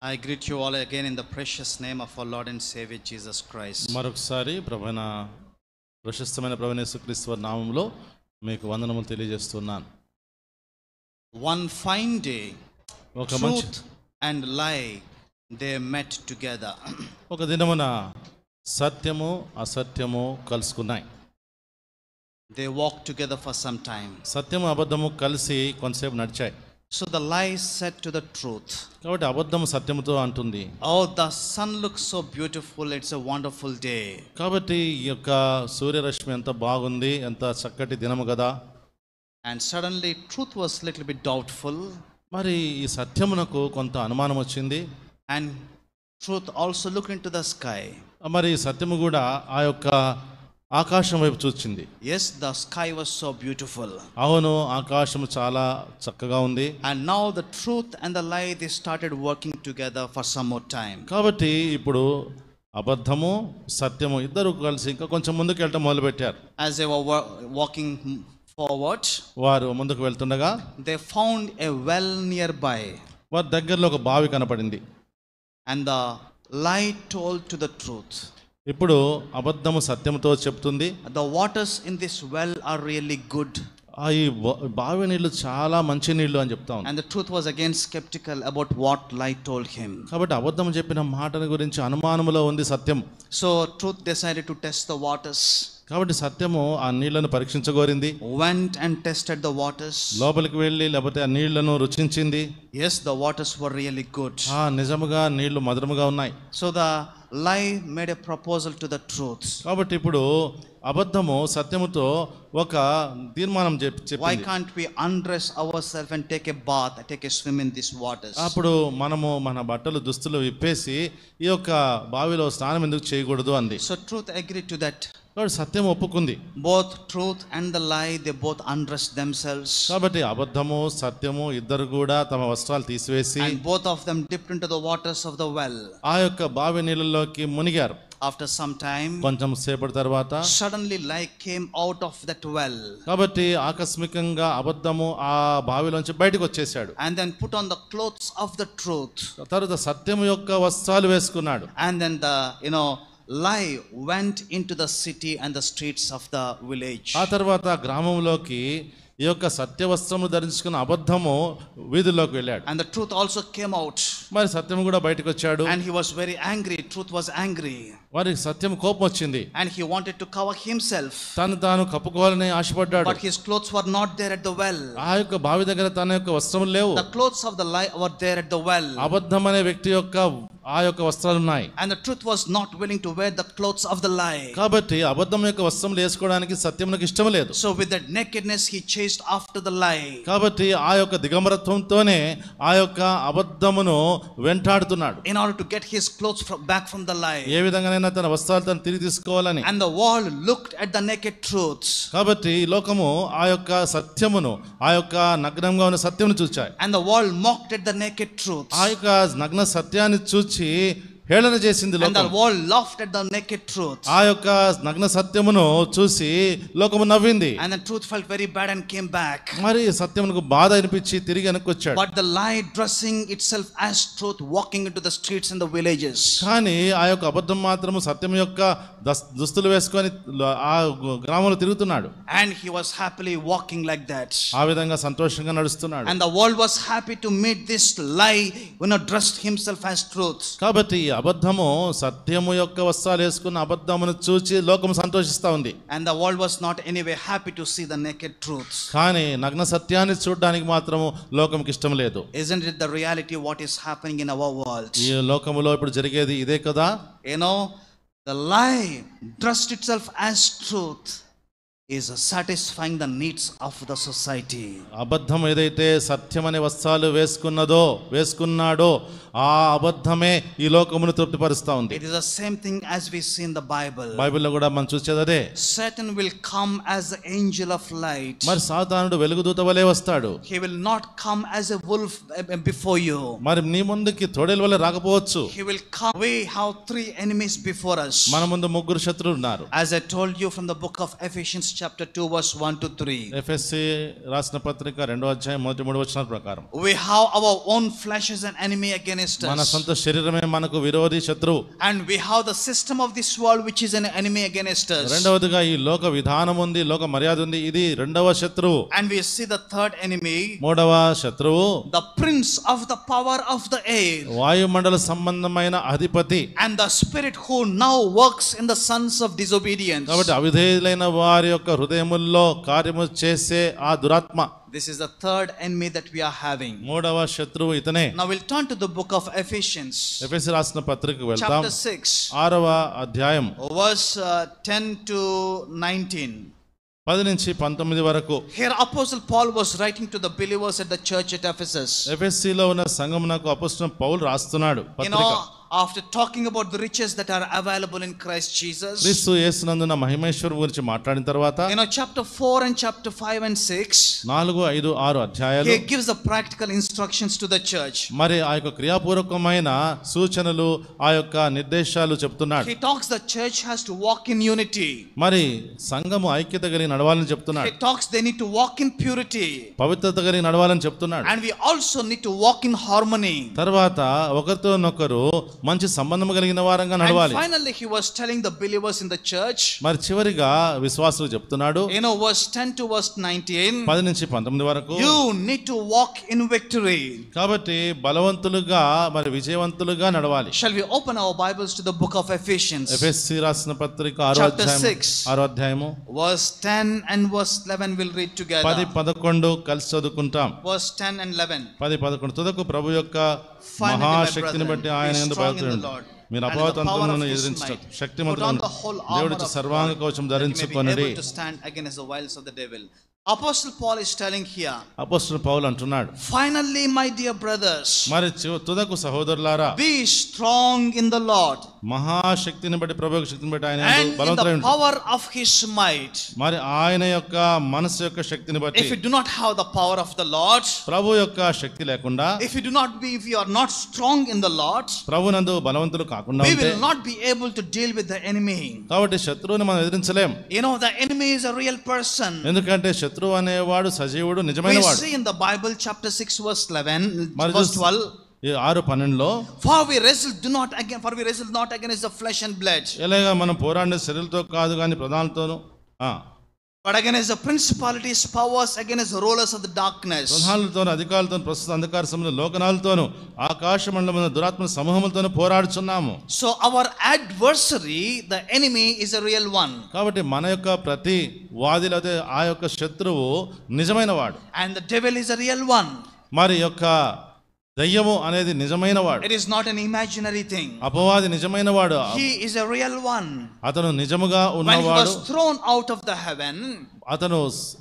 I greet you all again in the precious name of our Lord and Savior Jesus Christ. మరొకసారి ప్రభువైన ప్రశస్తమైన ప్రభువైన యేసుక్రీస్తు వారి నామములో మీకు వందనములు తెలియజేస్తున్నాను. One fine day, ఒక మంచి truth and lie they met together. ఒక దినమున సత్యము అసత్యము కలుసుకున్నాయి. They walked together for some time. సత్యము అబద్ధము కలిసి కొంతసేపు నడిచాయి. So the lie said to the truth, కాబట్టి అబద్ధము సత్యముతో అంటుంది, "Oh, the sun looks so beautiful. It's a wonderful day." కాబట్టి ఈ యొక్క సూర్యరశ్మి ఎంత బాగుంది, ఎంత చక్కటి దినము కదా. And suddenly truth was a little bit doubtful. మరి ఈ సత్యమునకు కొంత అనుమానం వచ్చింది. And truth also looked into the sky. మరి సత్యము కూడా ఆ యొక్క ఆకాశం వైపు చూచింది. Yes, the sky was so beautiful. అవును, ఆకాశము చాలా చక్కగా ఉంది. And now the truth and the lie, they started working together for some more time. కాబట్టి ఇప్పుడు అబద్ధము సత్యము ఇద్దరు కలిసి ఇంకా కొంచెం ముందుకు వెళ్ళటం మొదలుపెట్టారు. As they were walking forward, వారు ముందుకు వెళ్తుండగా they found a well nearby. వారి దగ్గరలో ఒక బావి కనపడింది. And the lie told to the truth, ఇప్పుడు అబద్ధము సత్యముతో చెప్తుంది, the waters in this well are really good. ఈ బావి నీళ్లు చాలా మంచి నీళ్లు అని చెప్తా ఉంది. And the truth was again skeptical about what lie told him. కాబట్టి అబద్ధం చెప్పిన మాటల గురించి అనుమానములో ఉంది సత్యం. So truth decided to test the waters. కాబట్టి సత్యము ఆ నీళ్లను పరీక్షించగోరింది. Went and tested the waters. లోపలికి వెళ్ళి లేకపోతే ఆ నీళ్లను రుచించింది. Yes, the waters were really good. నిజముగా నీళ్లు మధురముగా ఉన్నాయి. So the lie made a proposal to the truth. కాబట్టి ఇప్పుడు అబద్ధము సత్యముతో ఒక తీర్మానం చెప్పింది. Why can't we undress ourselves and take a bath, take a swim in these waters? అప్పుడు మనము మన బట్టలు దుస్తులు విప్పేసి ఈ యొక్క బావిలో స్నానం ఎందుకు చేయకూడదు అంది. So truth agreed to that. కాబట్టి సత్యం ఒప్పుకుంది. Both truth and the lie, they both undressed themselves. కాబట్టి అబద్ధము సత్యము ఇద్దరు కూడా తమ వస్త్రాలు తీసివేసి And both of them dipped into the waters of the well. ఆ యొక్క బావి నీళ్ళలోకి మునిగారు. After some time, కొంచెం సేపటి తర్వాత suddenly lie came out of that well. కాబట్టి ఆకస్మికంగా అబద్ధము ఆ బావిలోంచి బయటకు వచ్చేసాడు. And then put on the clothes of the truth. తర్వాత సత్యము యొక్క వస్త్రాలు వేసుకున్నాడు. And then the lie went into the city and the streets of the village. ఆ తర్వాత గ్రామంలోకి ఈ యొక్క సత్య వస్త్రము ధరించుకున్న అబద్ధము వీధుల్లోకి వెళ్ళాడు. And the truth also came out. మరి సత్యము కూడా బయటకు వచ్చాడు. And he was very angry. Truth was angry. వారికి సత్యం కోపం వచ్చింది. And he wanted to cover himself. తాను కప్పుకోవాలని ఆశపడ్డాడు. But his clothes were not there at the well. ఆ యొక్క బావి దగ్గర తన యొక్క వస్త్రములు లేవు. The clothes of the lie were there at the well. అబద్ధం అనే వ్యక్తి యొక్క ఆ యొక్క వస్త్రాలు ఉన్నాయి. And the truth was not willing to wear the clothes of the lie. కాబట్టి అబద్ధం యొక్క వస్త్రములు వేసుకోవడానికి సత్యమునకు ఇష్టం లేదు. So with that nakedness he chased after the lie. కాబట్టి ఆ యొక్క దిగంబరత్వంతోనే ఆ యొక్క అబద్ధమును వెంటాడుతున్నాడు. In order to get his clothes back from the lie. ఏ విధంగానైనా తన వస్త్రాలు తను తిరిగి తీసుకోవాలని. And the world looked at the naked truth. కాబట్టి ఈ లోకము ఆ యొక్క సత్యమును ఆ యొక్క నగ్నంగా ఉన్న సత్యమును చూచాయి. And the world mocked at the naked truth. ఆ యొక్క నగ్న సత్యాన్ని చూచి హేళన చేసింది లోకం. And the world laughed at the naked truth. ఆ యొక్క నగ్న సత్యమును చూసి లోకము నవ్వింది. And the truth felt very bad and came back. మరి సత్యమునకు బాధ అనిపించి తిరిగి వెనక్కి వచ్చాడు. But the lie dressing itself as truth, walking into the streets and the villages. కానీ ఆ యొక్క అబద్ధం మాత్రము సత్యం యొక్క దుస్తులు వేసుకొని ఆ గ్రామంలో తిరుగుతున్నాడు. And he was happily walking like that. ఆ విధంగా సంతోషంగా నడుస్తున్నాడు. And the world was happy to meet this lie dressed himself as truth. కాబట్టి అబద్ధము సత్యము యొక్క వస్త్రాలు వేసుకున్న అబద్ధమును చూచి లోకము సంతోషిస్తా ఉంది. And the world was not anyway happy to see the naked truth. కానీ నగ్న సత్యాన్ని చూడడానికి మాత్రము లోకంకి ఇష్టం లేదు. Isn't it the reality what is happening in our world? ఈ లోకములో ఇప్పుడు జరిగేది ఇదే కదా. The lie dressed itself as truth is satisfying the needs of the society. అబద్ధం ఏదైతే సత్యం అనే వస్త్రాలు వేసుకున్నాడో ఆ అబద్ధమే ఈ లోకమును తృప్తిపరుస్తా ఉంది. It is the same thing as we see in the Bible. బైబిల్లో కూడా మనం చూసేది అదే. Satan will come as the angel of light. మరి సాతానుడు వెలుగుదూత వలె వస్తాడు. He will not come as a wolf before you. మరి నీ ముందుకి తోడేలు వలె రాకపోవచ్చు. He will come. We have 3 enemies before us. మన ముందు 3 శత్రువులు ఉన్నారు. As I told you from the book of Ephesians chapter 2 verse 1 to 3. ఎఫెసీ రాసిన పత్రిక 2వ అధ్యాయం మొదటి 3 వచనాల ప్రకారం We have our own flesh as an enemy against మన us. సొంత శరీరమే మనకు విరోధి శత్రువు. And we have the system of this world which is an enemy against us. రెండవదిగా ఈ లోక విధానం ఉంది, లోక మర్యాద ఉంది, ఇది రెండవ శత్రువు. And we see the third enemy, మూడవ శత్రువు the prince of the power of the air. వాయుమండల సంబంధమైన అధిపతి. And the spirit who now works in the sons of disobedience. కాబట్టి అవిధేయులైన వారి యొక్క హృదయముల్లో కార్యము చేసే ఆ దురాత్మ. This is the third enemy that we are having. మూడవ శత్రువు ఇతనే. Now we'll turn to the book of Ephesians. ఎఫెసీ రాసిన పత్రికకు వెళ్తాం. Chapter 6. 6వ అధ్యాయం verse 10 to 19. 10 నుంచి 19 వరకు. Here Apostle Paul was writing to the believers at the church at Ephesus. ఎఫెసీలో ఉన్న సంఘమునకు అపోస్తలుడైన పౌలు రాస్తున్నాడు పత్రిక. After talking about the riches that are available in Christ Jesus, క్రీస్తు యేసునందున మహిమేశ్వరు గురించి మాట్లాడిన తర్వాత chapter 4 and chapter 5 and 6, 4, 5, 6 అధ్యాయాలు he gives the practical instructions to the church. మరి ఆ యొక్క క్రియాపూర్వకమైన సూచనలు, ఆ యొక్క నిర్దేశాలు చెప్తున్నాడు. He talks the church has to walk in unity. మరి సంఘము ఐక్యత కలిగి నడవాలని చెప్తున్నాడు. He talks they need to walk in purity. పవిత్రత కలిగి నడవాలని చెప్తున్నాడు. And we also need to walk in harmony. తర్వాత ఒకరితోనొకరు మంచి సంబంధం కలిగిన వారంగా నడవాలి. And finally he was telling the believers in the church, మరి చివరిగా విశ్వాసులకు చెప్తున్నాడు. verse 10 to verse 19, 10 నుంచి 19 వరకు, you need to walk in victory. కాబట్టి బలవంతులుగా మరి విజయవంతులుగా నడవాలి. Shall we open our Bibles to the book of Ephesians? ఎఫెసీ రాసిన పత్రిక 6వ అధ్యాయము verse 10 and verse 11 we'll read together. 10, 11 కలిసి చదువుకుంటాం. verse 10 and 11. 10, 11 తుదకు ప్రభు యొక్క మహాశక్తిని బట్టి ఆయన యందు బలవంతుడు మీరు అపవాదంతములను ఎదిరించు శక్తిమంతులను దేవుడి సర్వాంగ కవచం ధరించుకొనుడి. to stand against the wiles of the devil. Apostle Paul is telling here, అపోస్తలుడు పౌలు అంటున్నాడు, finally my dear brothers, మరి తుదకు సహోదరులారా, be strong in the Lord, మహాశక్తిని బట్టి ప్రభు యొక్క శక్తిని బట్టి ఆయన యందు బలవంతుడై ఉండు. power of his might. మరి ఆయన యొక్క మనసు యొక్క శక్తిని బట్టి, if you do not have the power of the Lord, ప్రభు యొక్క శక్తి లేకుండా, if you are not strong in the Lord, ప్రభునందు బలవంతులు కాకుండా we ఉంటే will not be able to deal with the enemy. కాబట్టి శత్రువుని మనం ఎదిరించలేం. the enemy is a real person. ఎందుకంటే శత్రువు అనేవాడు సజీవుడు, నిజమైన We వాడు. see in the Bible chapter 6 verse 11, verse 12, 6:12 for we wrestle not against the flesh and blood, ఎలాగా మనం పోరాడే శరీరంతో కాదు కానీ ప్రధానులతోను, but against the principalities, powers, against the rulers of the darkness. ప్రధానులతోను, అధికారులతోను, ప్రస్తుత అంధకార సమయంలో లోకనాలతోను, ఆకాశ మండలమున దురాత్మ సమూహములతోను పోరాడుచున్నాము. So our adversary, the enemy, is a real one. కాబట్టి మన యొక్క ప్రతి వాదిలో ఆ యొక్క శత్రువు నిజమైన వాడు. And the devil is a real one. మరి యొక్క దయ్యము అనేది నిజమైన వాడు. It is not an imaginary thing. అపవాది నిజమైన వాడు. He is a real one. అతను నిజముగా ఉన్నవాడు. When he was thrown out of the heaven, అతను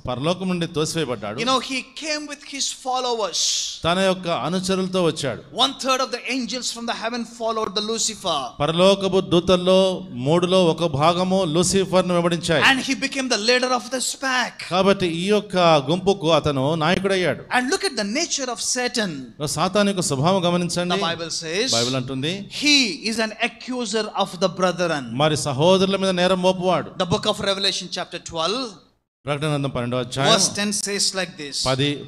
పరలోకం నుండి తోసివేయబడ్డాడు. he came with his followers. తన యొక్క అనుచరులతో వచ్చాడు. 1/3 of the angels from the heaven followed the Lucifer. పరలోకపు దూతల్లో 3లో 1 భాగము లూసిఫర్ను వెంబడించాయి. And he became the leader of this pack. కాబట్టి ఈ యొక్క గుంపుకు అతను నాయకుడయ్యాడు. And look at the nature of Satan. సాతాను యొక్క స్వభావం గమనించండి. The Bible says, బైబిల్ అంటుంది, he is an accuser of the brethren. మరి సహోదరుల మీద నేరం మోపువాడు. The book of Revelation chapter 12 ప్రకటన గ్రంథం 12వ అధ్యాయం verse 10 says like this,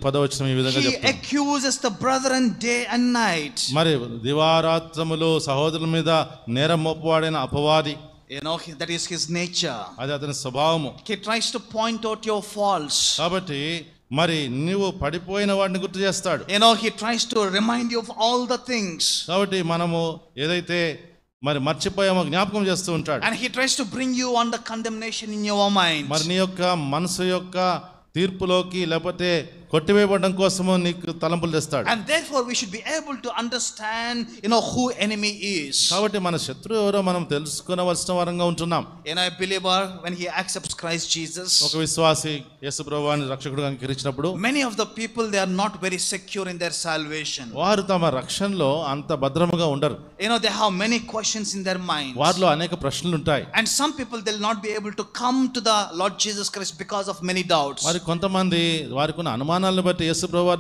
10వ వచనం ఈ విధంగా he చెప్తుంది, accuses the brethren day and night. మరి దివారాత్రములు సహోదరుల మీద నేరం మోపువాడైన అపవాది, that is his nature. అది అతని స్వభావము. He tries to point out your faults. కాబట్టి మరి నీవు పడిపోయిన వాడిని గుర్తు చేస్తాడు. he tries to remind you of all the things. కాబట్టి మనము ఏదైతే మరి మర్చిపోయామో జ్ఞాపకం చేస్తూ ఉంటాడు. And he tries to bring you on the condemnation in your mind. మరి నీ యొక్క మనసు యొక్క తీర్పులోకి లేకపోతే కొట్టివేయబడడం కోసము నీకు తలంపులు తెస్తాడు. And therefore we should be able to understand who enemy is. కాబట్టి మన శత్రువు ఎవరో మనం తెలుసుకోవలసిన వారంగా ఉంటున్నాం. a believer, when he accepts Christ Jesus, ఒక విశ్వాసి యేసు ప్రభువుని రక్షకుడిగా అంగీకరించినప్పుడు, many of the people, they are not very secure in their salvation. వారు తమ రక్షణలో అంత భద్రముగా ఉండరు. they have many questions in their mind. వారిలో అనేక ప్రశ్నలు ఉంటాయి. And some people, they'll not be able to come to the Lord Jesus Christ because of many doubts. మరి కొంతమంది వారికి ఉన్న అనుమానాలను బట్టి యేసు ప్రభువు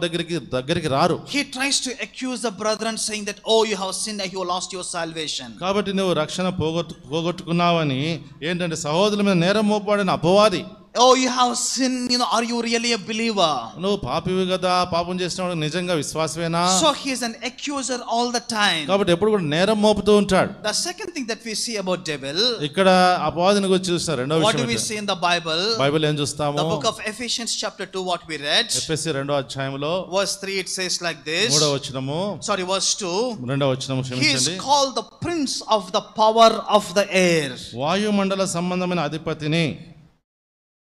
దగ్గరికి రారు. He tries to accuse the brethren, saying that you have sinned and you lost your salvation. కాబట్టి నువ్వు రక్షణ పోగొట్టుకున్నావని ఏంటంటే సహోదరుల మీద నేరం మోపాడిన అపవాది. oh, you have sinned, are you really a believer? నువ్వు పాపివి కదా, పాపం చేసినవాడు నిజంగా విశ్వాసమేనా? So he is an accuser all the time. కాబట్టి ఎప్పుడు కూడా నేరం మోపుతూ ఉంటాడు. The second thing that we see about devil, ఇక్కడ అపవాదిని గురించి చూస్తారు. రెండో what do విషయం we see in the Bible? Bible ఏం చూస్తాము? The book of Ephesians chapter 2, what we read, ఎఫెసీ 2వ అధ్యాయంలో verse 3, it says like this. 3వ వచనము, Sorry, verse 2. 2వ వచనము, He is క్షమించండి. called the prince of the power of the air. వాయుమండల సంబంధమైన అధిపతిని.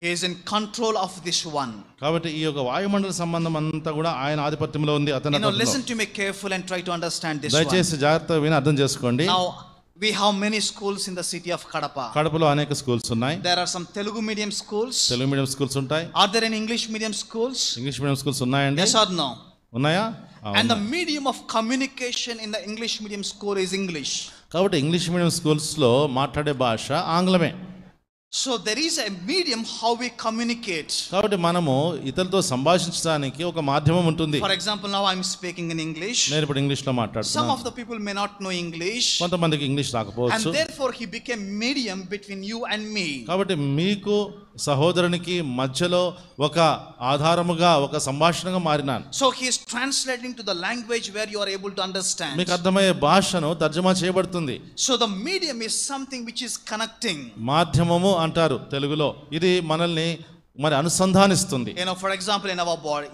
He is in control of this one. కాబట్టి ఈ యొక్క వాయుమండల సంబంధం అంతా కూడా ఆయన ఆధిపత్యంలో ఉంది. అతను Listen to me carefully and try to understand this one. దయచేసి జాగ్రత్తగా విని అర్థం చేసుకోండి. Now we have many schools in the city of Kadapa. కడపలో అనేక స్కూల్స్ ఉన్నాయి. There are some Telugu medium schools. Telugu medium schools ఉంటాయి. Are there any English medium schools? English medium schools ఉన్నాయండి. Yes or no? ఉన్నాయా? And the medium of communication in the English medium school is English. కాబట్టి English medium schools లో మాట్లాడే భాష ఆంగ్లమే. So there is a medium how we communicate. కాబట్టి మనము ఇతరులతో సంభాషించడానికి ఒక మాధ్యమం ఉంటుంది. For example, now I am speaking in English. నేను ఇప్పుడు ఇంగ్లీష్ లో Some మాట్లాడుతున్నాను. of the people may not know English. కొంతమందికి ఇంగ్లీష్ రాకపోవచ్చు. And therefore he became medium between you and me. కాబట్టి మీకు సహోదరునికి మధ్యలో ఒక ఆధారముగా, ఒక సంభాషణగా మారినాను. So he is translating to the language where you are able to understand. మీకు అర్థమయ్యే భాషను తర్జుమా చేయబడుతుంది. So the medium is something which is connecting. మాధ్యమము అంటారు తెలుగులో. ఇది మనల్ని మరి అనుసంధానిస్తుంది. For example, in our body,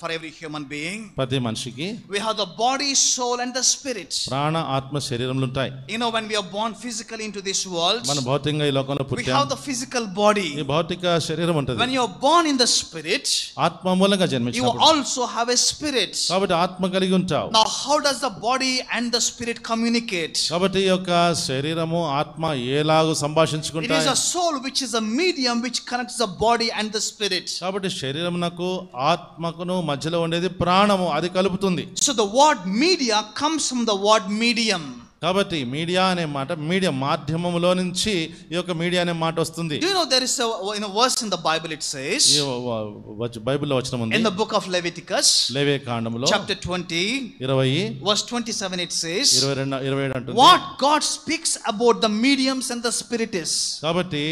for every human being, ప్రతి మనిషికి we have the body, soul and the spirit. ప్రాణ, ఆత్మ, శరీరములు ఉంటాయి. When we are born physically into this world, మన భౌతికంగా ఈ లోకంలో we పుట్టాం. have the physical body. ఈ భౌతిక శరీరం ఉంటుంది. When you are born in the spirit, ఆత్మ మూలంగా you జన్మించినప్పుడు also have a spirit. కాబట్టి ఆత్మ కలిగి ఉంటావు. Now how does the body and the spirit communicate? కాబట్టి ఈ యొక్క శరీరము, ఆత్మ ఎలాగూ It is సంభాషించుకుంటాయి. a soul which is a medium which connects the body and the spirit. కాబట్టి శరీరమునకు ఆత్మకును మధ్యలో ఉండేది ప్రాణము, అది కలుపుతుంది. So the word media comes from the word medium. కాబట్టి మీడియా అనే మాట, మీడియా మాధ్యమములో నుంచి ఈ యొక్క మీడియా అనే మాట వస్తుంది. Do you know there is a verse in the Bible, it says, బైబిల్లో వచనం ఉంది. in the book of Leviticus, లేవే కాండములో chapter 20, 20 verse 27, it says, 27 అంటుంది. what God speaks about the mediums and the spirits. కాబట్టి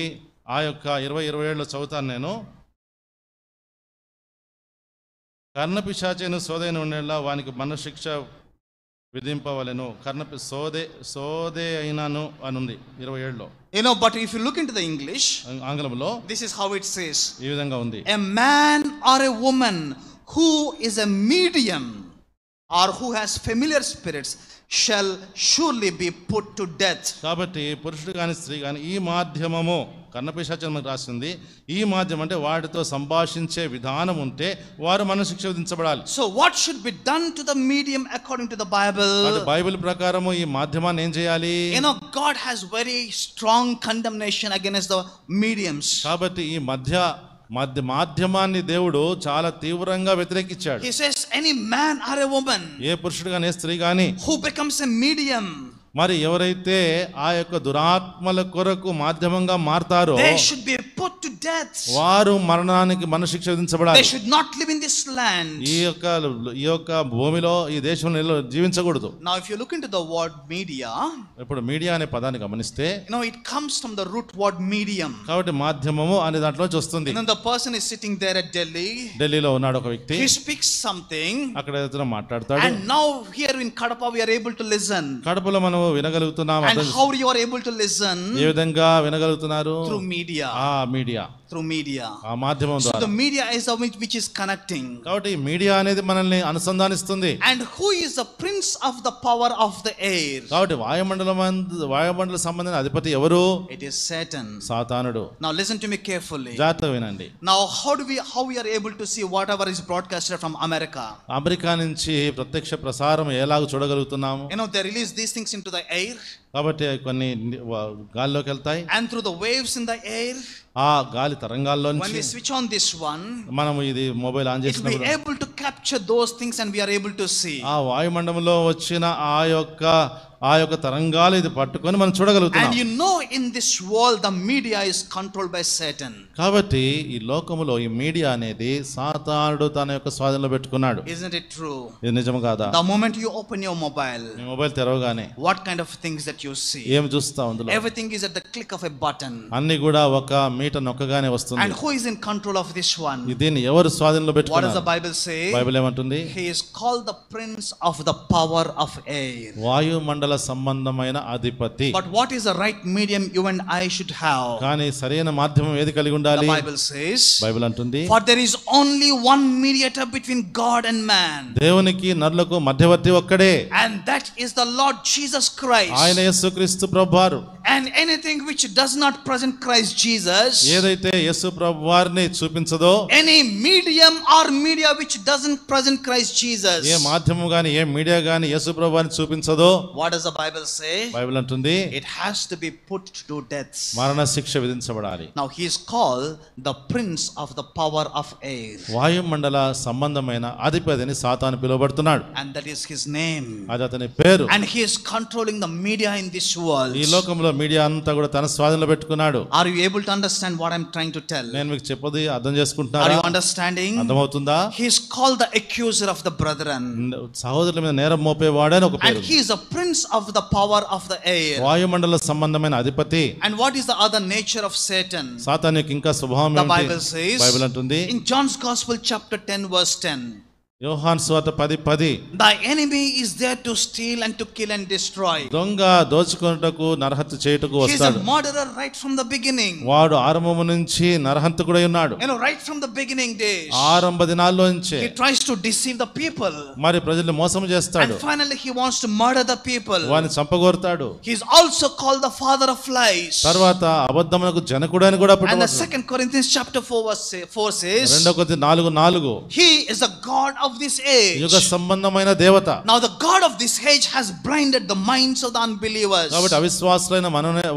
ఆ యొక్క 20-27లో చదువుతాను నేను. కర్ణపిశాచైన సోదైన ఉండేలా వానికి మరణశిక్ష విధింపవలెను. సోదే అయినాను అని ఉంది 27లో. But if you look into the English, ఆంగ్లంలో this is how it says, ఈ విధంగా ఉంది. a man or a woman who is a medium or who has familiar spirits shall surely be put to death. కాబట్టి పురుషుడు కానీ స్త్రీ కానీ ఈ మాధ్యమము, కర్ణపిశాచం రాసింది, ఈ మాధ్యమం అంటే వాటితో సంభాషించే విధానం ఉంటే వారు మరణశిక్ష విధించబడాలి. So what should be done to the medium according to the Bible? Bible ప్రకారము ఈ మాధ్యమాన్ని ఏం చేయాలి? God has very strong condemnation against the mediums. కాబట్టి ఈ మాధ్యమాన్ని దేవుడు చాలా తీవ్రంగా వ్యతిరేకించాడు. He says any man or a woman, ఏ పురుషుడు గాని స్త్రీ గాని, who becomes a medium, మరి ఎవరైతే ఆ యొక్క దురాత్మల కొరకు మాధ్యమంగా మారతారో they should be put to death. వారు మరణశిక్ష విధించబడాలి. They should not live in this land. ఈ యొక్క భూమిలో, ఈ దేశంలో జీవించకూడదు. Now if you look into the word media, ఇప్పుడు మీడియా అనే పదాన్ని గమనిస్తే, it comes from the root word medium. కాబట్టి మాధ్యమము అనే దాంట్లో వస్తుంది. The person is sitting there at Delhi. ఢిల్లీలో ఉన్నాడు ఒక వ్యక్తి. He speaks something. అక్కడ ఏదైనా మాట్లాడతాడు. And now here in Kadapa we are able to listen. కడపలో మనం వినగలుగుతున్నాం. And how you are able to listen? ఏ విధంగా వినగలుగుతున్నారు? Through media. Media. Through media. ఆ మాధ్యమం ద్వారా. So the media is the which is connecting. కాబట్టి మీడియా అనేది మనల్ని అనుసంధానిస్తుంది. And who is the prince of the power of the air? కాబట్టి వాయుమండల సంబంధమైన అధిపతి ఎవరు? It is Satan. సాతానుడు. Now listen to me carefully. జాగ్రత్తగా వినండి. Now how we are able to see whatever is broadcasted from America? America నుంచి ప్రత్యక్ష ప్రసారం ఎలాగ చూడగలుగుతున్నాము? They release these things into the air. కాబట్టి కొన్ని గాల్లోకి వెళ్తాయి. And through the waves in the air, ఆ గాలి తరంగాల్లో when నుంచి we switch on this one, మనం ఇది మొబైల్ ఆన్ చేసినప్పుడు we are able to capture those things and we are able to see. ఆ వాయుమండలంలో వచ్చిన ఆ యొక్క ఆ యొక్క తరంగాలు ఇది పట్టుకొని మనం చూడగలుగుతున్నాం. And you know, in this world the media is controlled by Satan. కాబట్టి ఈ లోకములో ఈ మీడియా అనేది సాతానుడు తన యొక్క స్వాధీనంలో పెట్టుకున్నాడు. Isn't it true? ఇది నిజం కాదా? The moment you open your mobile, నీ మొబైల్ తెరవగానే what kind of things that you see? ఏం చూస్తావు అందులో? Everything is at the click of a button. అన్ని కూడా ఒక మీట నొక్కగానే వస్తుంది. And who is in control of this one? దీన్ని ఎవరు స్వాధీనంలో What does పెట్టుకున్నారు? the Bible say? బైబిల్ ఏమంటుంది? He is called the prince of the power of air. వాయుమండల సంబంధమైన అధిపతి. But what is the right medium you and I should have? కానీ సరైన మాధ్యమం ఏది కలిగి The ఉండాలి? Bible says, బైబిల్ అంటుంది, for there is only one mediator between God and man, దేవునికి నరులకు మధ్యవర్తి ఒక్కడే, and that is the Lord Jesus Christ. ఆయన యేసుక్రీస్తు ప్రభువారు. And anything which does not present Christ Jesus, ఏదైతే యేసు ప్రభువారిని చూపించదో, any medium or media which doesn't present Christ Jesus, ఏ మాధ్యమం గాని ఏ మీడియా గాని యేసు ప్రభువారిని చూపించదో, what does the Bible say? Bible అంటుంది, It has to be put to death. మరణ శిక్ష విధించబడాలి. Now he is called the prince of the power of air, వాయుమండల సంబంధమైన అధిపతిని సాతాను పిలువబడుతున్నాడు. and that is his name. అది అతని పేరు. And he is controlling the media in this world. ఈ లోకంలో మీడియా అంతా కూడా తన స్వాధీనంలో పెట్టుకున్నాడు. Are you able to understand what I'm trying to tell? నేను మీకు చెప్పది అర్థం Are చేసుకుంటున్నారా? you understanding? అర్థమవుతుందా? He is called the accuser of the brethren, సహోదరుల మీద నేరం మోపేవాడని ఒక and పేరు. he is a prince of the power of the air. వాయుమండల సంబంధమైన అధిపతి. And what is the other nature of Satan? సాతానుకి ఇంకా స్వభావం The ఏంటి? Bible says, బైబిల్ అంటుంది, in John's Gospel chapter 10 verse 10, యోహాను సువార్త 10:10, thy enemy is there to steal and to kill and destroy. దొంగ దోచుకొనుటకు నరహత్య చేయుటకు He is a వస్తాడు. murderer right from the beginning. వాడు ఆరంభము నుంచి నరహంతకుడై ఉన్నాడు. You know, right from the beginning days, ఆరంభ దినాల్లో నుంచే he tries to deceive the people, మరి ప్రజల్ని మోసం చేస్తాడు. and finally he wants to murder the people. వారిని చంపగోరుతాడు. He is also called the father of lies. తర్వాత అబద్ధమునకు జనకుడు అని కూడా And the పిలువబడతాడు. 2 Corinthians chapter 4 verse 4 says, 2 కొరింథీ 4:4, he is the god of this age. యుగ సంబంధమైన దేవత. Now the god of this age has blinded the minds of the unbelievers. కాబట్టి అవిశ్వాసులైన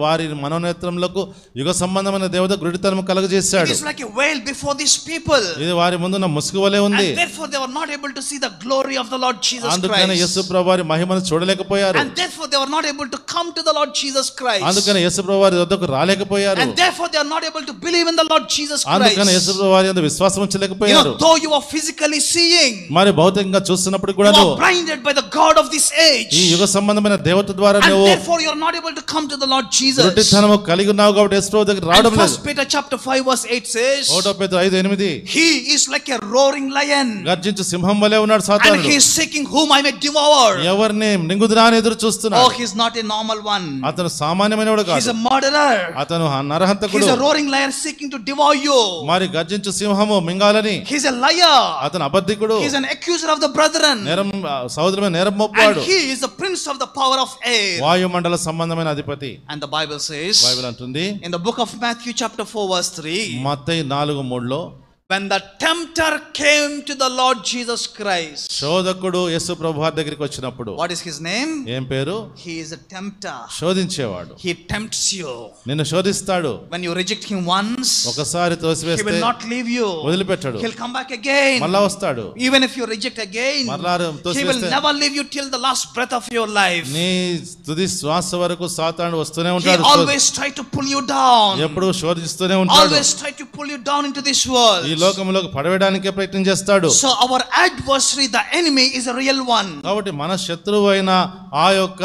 వారి మనోనేత్రములకు యుగ సంబంధమైన దేవత గుడితనము It కలుగజేశాడు. is like a veil before these people, ఇది వారి ముందున్న ముసుగు వలె ఉంది. and therefore they were not able to see the glory of the Lord Jesus అందుకనే యేసు Christ, ప్రభువారి మహిమను చూడలేకపోయారు. and therefore they were not able to come to the Lord Jesus Christ, అందుకనే యేసు ప్రభువారి వద్దకు రాలేకపోయారు. and therefore they are not able to believe in the Lord Jesus అందుకనే యేసు Christ. ప్రభువారి యందు విశ్వాసం You ఉంచలేకపోయారు. know, though you are physically seeing, మరి భౌతికంగా చూస్తున్నప్పుడు you కూడా are blinded by the god of this age, ఈ యుగ సంబంధమైన దేవత ద్వారా and నువ్వు therefore you are not able to come to the Lord Jesus. గుడ్డితనము కలిగి ఉన్నావు కాబట్టి యేసు ప్రభు దగ్గరికి And రావడం లేదు. 1 Peter chapter 5 verse 8 says, 1 Petrు 5:8, he is like a roaring lion, గర్జించు సింహం వలె ఉన్నాడు and సాతానుడు. he is seeking whom I may devour. ఎవరిని మింగుదురా అని ఎదురు Oh, చూస్తున్నాడు. he is not a normal one. అతను సామాన్యమైనవాడు He is కాదు. a murderer. అతను He నరహంతకుడు. is a roaring lion seeking to devour you. మరి గర్జించు సింహము మింగాలని. He is a liar. అతను అబద్ధికుడు. He is an accuser of the brethren. నేరం సహోదరుల నేరం And మోపువాడు. he is the prince of the power of air. వాయుమండల సంబంధమైన అధిపతి. And the Bible says, Bible అంటుంది, in the book of Matthew chapter 4 verse 3, Mattayi 4:3లో, when the tempter came to the Lord Jesus Christ. శోధకుడు యేసు ప్రభువారి దగ్గరికి వచ్చినప్పుడు, What is his name? ఏం పేరు? He is a tempter. శోధించేవాడు. He tempts you. నిన్ను శోధిస్తాడు. When you reject him once, ఒకసారి he తోసివేస్తే will not leave you. వదిలిపెట్టాడు. He'll come back again. మళ్ళా వస్తాడు. Even if you reject again, మళ్ళా he will తోసివేస్తే never leave you till the last breath of your life. నీ తుది శ్వాస వరకు సాతానుడు వస్తూనే He ఉంటాడు. always try to pull you down. ఎప్పుడు శోధిస్తూనే ఉంటాడు. Always try to pull you down into this world. ఈ లోకంలోకి పడవేయడానికే ప్రయత్నం చేస్తాడు. So our adversary, the enemy, is a real one. కాబట్టి మన శత్రువు అయిన ఆ యొక్క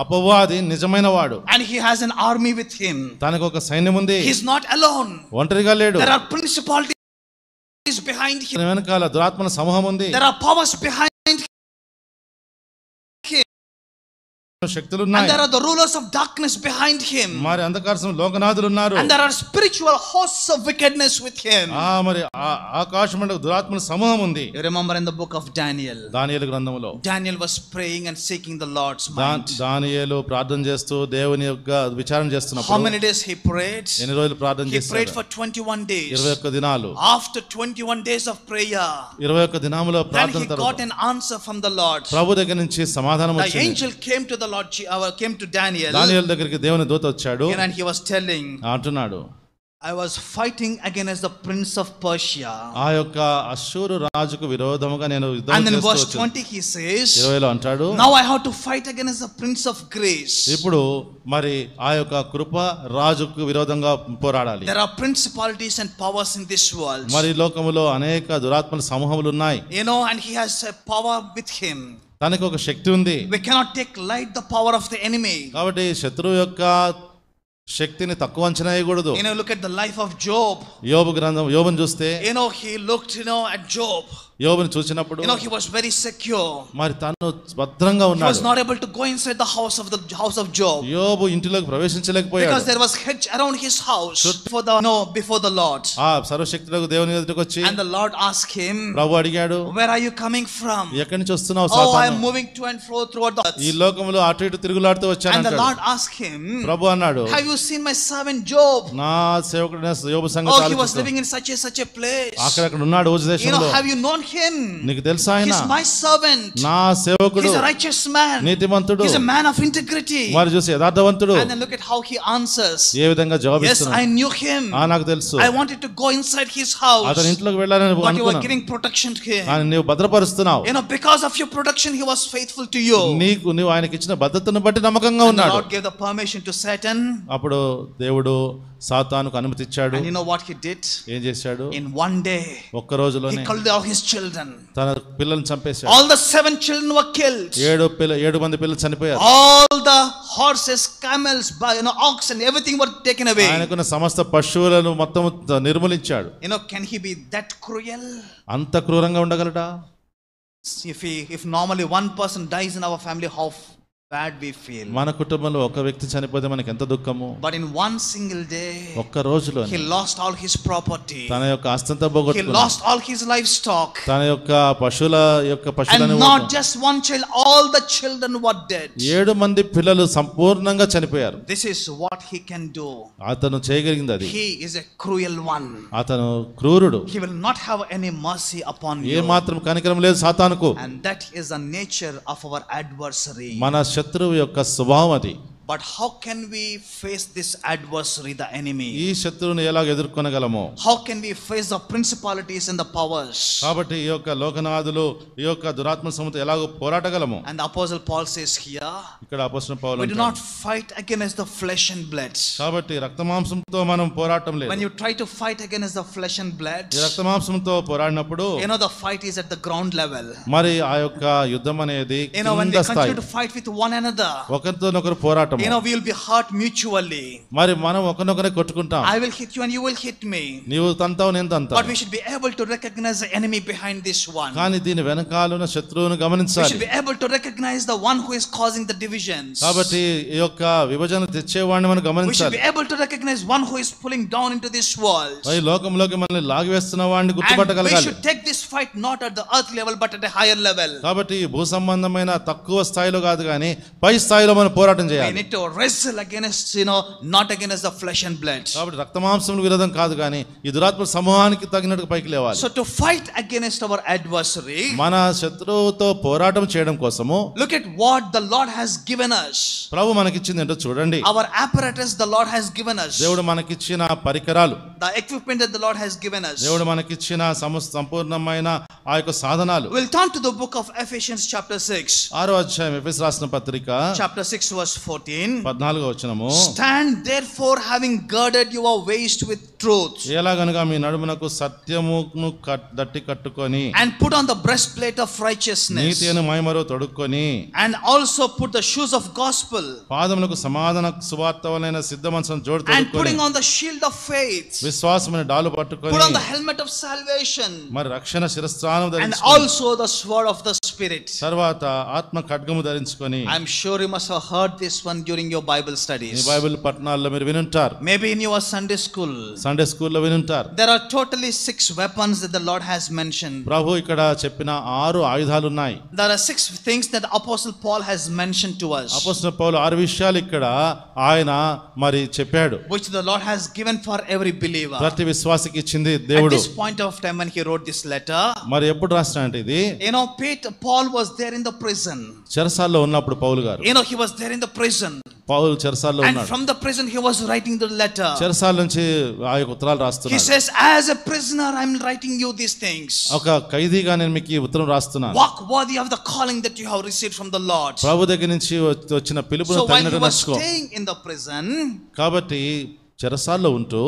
అపవాది నిజమైన వాడు. And he has an army with him. తనకు ఒక సైన్యం ఉంది. He's not alone. ఒంటరిగా లేడు. There are principalities behind him. వెనకాల దురాత్మల సమూహం ఉంది. There are powers behind him. శక్తులు And ఉన్నాయి. there are the rulers of darkness behind him. మరి అంధకార లోకనాథులు ఉన్నారు. And there are spiritual hosts of wickedness with him. మరి ఆకాశమండల దురాత్మల సమూహం ఉంది. You remember in the book of Daniel, దానియేలు గ్రంథములో Daniel was praying and seeking the Lord's mind. దానియేలు ప్రార్థన చేస్తూ దేవుని యొక్క విచారణ How చేస్తున్నప్పుడు many days he prayed? ఎన్ని రోజులు ప్రార్థన He prayed చేశాడు? for 21 days. 21 దినాలు. After 21 days of prayer, 21 దినాముల then ప్రార్థన he got తర్వాత an answer from the Lord. ప్రభు దగ్గర నుంచి సమాధానం The వచ్చింది. angel came to the Lord, came to Daniel, దానియేలు దగ్గరికి దేవుని దూత వచ్చాడు. and he was telling, అంటున్నాడు, I was fighting against the prince of Persia. ఆ యొక్క అష్షూరు రాజుకు విరోధముగా నేను యుద్ధం And then చేస్తూ verse వచ్చాను. 20 he says, 20లో అంటాడు, now I have to fight against the prince of grace. ఇప్పుడు మరి ఆ యొక్క కృప రాజుకు విరోధంగా పోరాడాలి. There are principalities and powers in this world. మరి లోకములో అనేక దురాత్మల సమూహములు ఉన్నాయి. You know, and he has a power with him. తనకు ఒక శక్తి ఉంది. We cannot take light the power of the enemy. కాబట్టి శత్రువు యొక్క శక్తిని తక్కువ అంచనా వేయకూడదు. You know, look at the life of Job. యోబు గ్రంథం, యోబును చూస్తే, You know, he looked, at Job. యోబును చూసినప్పుడు He was very secure. మరి తను భద్రంగా He was ఉన్నాడు. not able to go inside the house of Job. యోబు ఇంటిలోకి ప్రవేశించలేకపోయాడు. Because there was hedge around his house before the Lord. ఆ సర్వశక్తులకు దేవుని ఎదుటకు వచ్చి And the Lord asked him, ప్రభు అడిగాడు, where are you coming from? ఎక్కడి నుంచి వస్తున్నావు Oh, I am సాతాను? moving to and fro throughout the earth. ఈ లోకములో అటు ఇటు తిరుగులాడుతూ And the వచ్చానంటాడు. Lord asked him, ప్రభు అన్నాడు, have you seen my servant Job? నా సేవకుడైన యోబు Oh, సంగతి he was ఆలోచించు. living in such a place. అక్కడ ఉన్నాడు ఊజు దేశంలో. Have you known him? నీకు తెలుసా ఆయన? He's my servant. నా సేవకుడు, He's a righteous man. నీతిమంతుడు, He's a man of integrity. మరి చూసి యథార్థవంతుడు. And then look at how he answers. ఏ విధంగా Yes, జవాబిస్తున్నాడు. I knew him. నాకు తెలుసు. I wanted to go inside his house. అతని ఇంట్లోకి వెళ్ళాలని But you were అనుకున్నాను. giving protection to him. కానీ నీవు భద్రపరుస్తున్నావు. Because of your protection, he was faithful to you. నీవు ఆయనకి ఇచ్చిన భద్రతను బట్టి నమ్మకంగా And the ఉన్నాడు. Lord gave the permission to Satan. అప్పుడు దేవుడు సాతానుకు అనుమతి ఇచ్చాడు. And you know what he did? ఏం చేశాడు? In one day, ఒక్క రోజులోనే he killed all his children. తన పిల్లల్ని చంపేశాడు. All the 7 children were killed. 7 మంది పిల్లలు చనిపోయారు. All the horses, camels, oxen, everything were taken away. ఆయనకున్న సమస్త పశువులను మొత్తం నిర్మూలించాడు. Can he be that cruel? అంత క్రూరంగా ఉండగలడా? If normally one person dies in our family, how bad we feel. మన కుటుంబంలో ఒక వ్యక్తి చనిపోతే మనకి ఎంత దుఃఖము. But in one single day, ఒక్క రోజులో he lost all his property. తన యొక్క ఆస్తంతా He పోగొట్టుకున్నాడు. lost all his livestock. తన యొక్క పశువులను And not just one child, all the children were dead. 7 మంది పిల్లలు సంపూర్ణంగా చనిపోయారు. This is what he can do. అతను చేయగలిగింది అది. He is a cruel one. అతను క్రూరుడు. He will not have any mercy upon A you. మాత్రం కనికరం లేదు సాతానుకు. And that is the nature of our adversary. మన శత్రువు యొక్క స్వభావం అది. But how can we face this adversary, the enemy? ఈ శత్రువుని ఎలా ఎదుర్కొనగలము? How can we face the principalities and the powers? కాబట్టి ఈ యొక్క లోకనాథులు ఈ యొక్క దురాత్మ సమూహంతో ఎలాగో పోరాడగలము? And the apostle Paul says here, ఇక్కడ అపోస్తలుడు పౌలు we do not fight against the flesh and blood. కాబట్టి రక్తమాంసంతో మనం పోరాటం లేదు. When you try to fight against the flesh and blood, ఈ రక్తమాంసంతో పోరాడినప్పుడు the fight is at the ground level. మరి ఆ యొక్క యుద్ధం అనేది When కింద they స్థాయి. continue to fight with one another, ఒకరితోనొకరు పోరాటం. we will be hurt mutually. మరి మనం ఒకరినొకరే కొట్టుకుంటాం. I will hit you and you will hit me. నీవు తంతావు నేను తంతా. But we should be able to recognize the enemy behind this one. కానీ దీని వెనకాలన శత్రువును We గమనించాలి. should be able to recognize the one who is causing the divisions. కాబట్టి ఈ యొక్క విభజన తెచ్చేవాడిని మనం We should గమనించాలి. be able to recognize one who is pulling down into this world. ఈ లోకంలోకి మనల్ని లాగివేస్తున్న వాడిని And we గుర్తుపట్టగలగాలి. should take this fight not at the earth level but at a higher level. కాబట్టి భూ సంబంధమైన తక్కువ స్థాయిలో కాదు కానీ పై స్థాయిలో మనం పోరాటం We చేయాలి. need to wrestle against, not against the flesh and blood. కాబట్టి రక్తమాంసముల విరోధం కాదు కానీ ఈ దురాత్మ సమూహానికి తగినట్టుగా పైకి లేవాలి. So to fight against our adversary, మన శత్రువుతో పోరాటం చేయడం కోసము look at what the Lord has given us. ప్రభు మనకిచ్చింది ఏంటో చూడండి. Our apparatus the Lord has given us. దేవుడు మనకిచ్చిన పరికరాలు, The equipment that the Lord has given us. దేవుడు మనకిచ్చిన సంపూర్ణమైన ఆ యొక్క సాధనాలు. We'll turn to the book of Ephesians chapter 6. 6వ అధ్యాయం ఎఫెసీయులకు రాసిన పత్రిక Chapter 6 verse 14. 14వ వచనము. Stand therefore having girded your waist with truth. ఎలాగనగా మీ నడుమునకు సత్యమును దట్టి కట్టుకొని And put on the breastplate of righteousness. NITI Anu మైమరు తొడుక్కొని And also put the shoes of gospel. పాదములకు సమాధాన సువార్త వలన సిద్ధమనసును జోడు And తొడుక్కొని putting on the shield of faith. విశ్వాసమును డాలు Put పట్టుకొని on the helmet of salvation. మరి రక్షణ శిరస్త్రాణం And ధరించుకొని also the sword of the spirit. తర్వాత ఆత్మ ఖడ్గము ధరించుకొని. I'm sure you must have heard this one during your Bible ఈ studies. బైబిల్ పట్టణాల్లో మీరు వినుంటారు. Maybe in your Sunday school. Sunday స్కూల్లో వినుంటారు. There are totally 6 weapons that the Lord has mentioned. ప్రభు ఇక్కడ చెప్పిన 6 ఆయుధాలు ఉన్నాయి. There are 6 things that Apostle Paul has mentioned to us. అపోస్తలుడు పౌలు 6 విషయాలు ఇక్కడ ఆయన మరి చెప్పాడు. Which the Lord has given for every believer. believer. ప్రతి విశ్వాసికి ఇచ్చింది At దేవుడు. this point of time when he wrote this letter, మరి ఎప్పుడు రాసినాడంటే ఇది, Paul was there in the prison. చెరసాల్లో ఉన్నప్పుడు పౌలు గారు, He was there in the prison. పౌలు చెరసాల్లో And ఉన్నాడు. from the prison he was writing the letter. చెరసాల నుంచి ఆ యొక్క ఉత్తరాలు He రాస్తున్నాడు. says, as a prisoner I am writing you these things. ఒక ఖైదీగా నేను మీకు ఈ ఉత్తరం రాస్తున్నాను. Walk worthy of the calling that you have received from the Lord. ప్రభు దగ్గర నుంచి వచ్చిన పిలుపును So while he తగినట్టు was నడుచుకో. staying in the prison, కాబట్టి చెరసాల్లో ఉంటూ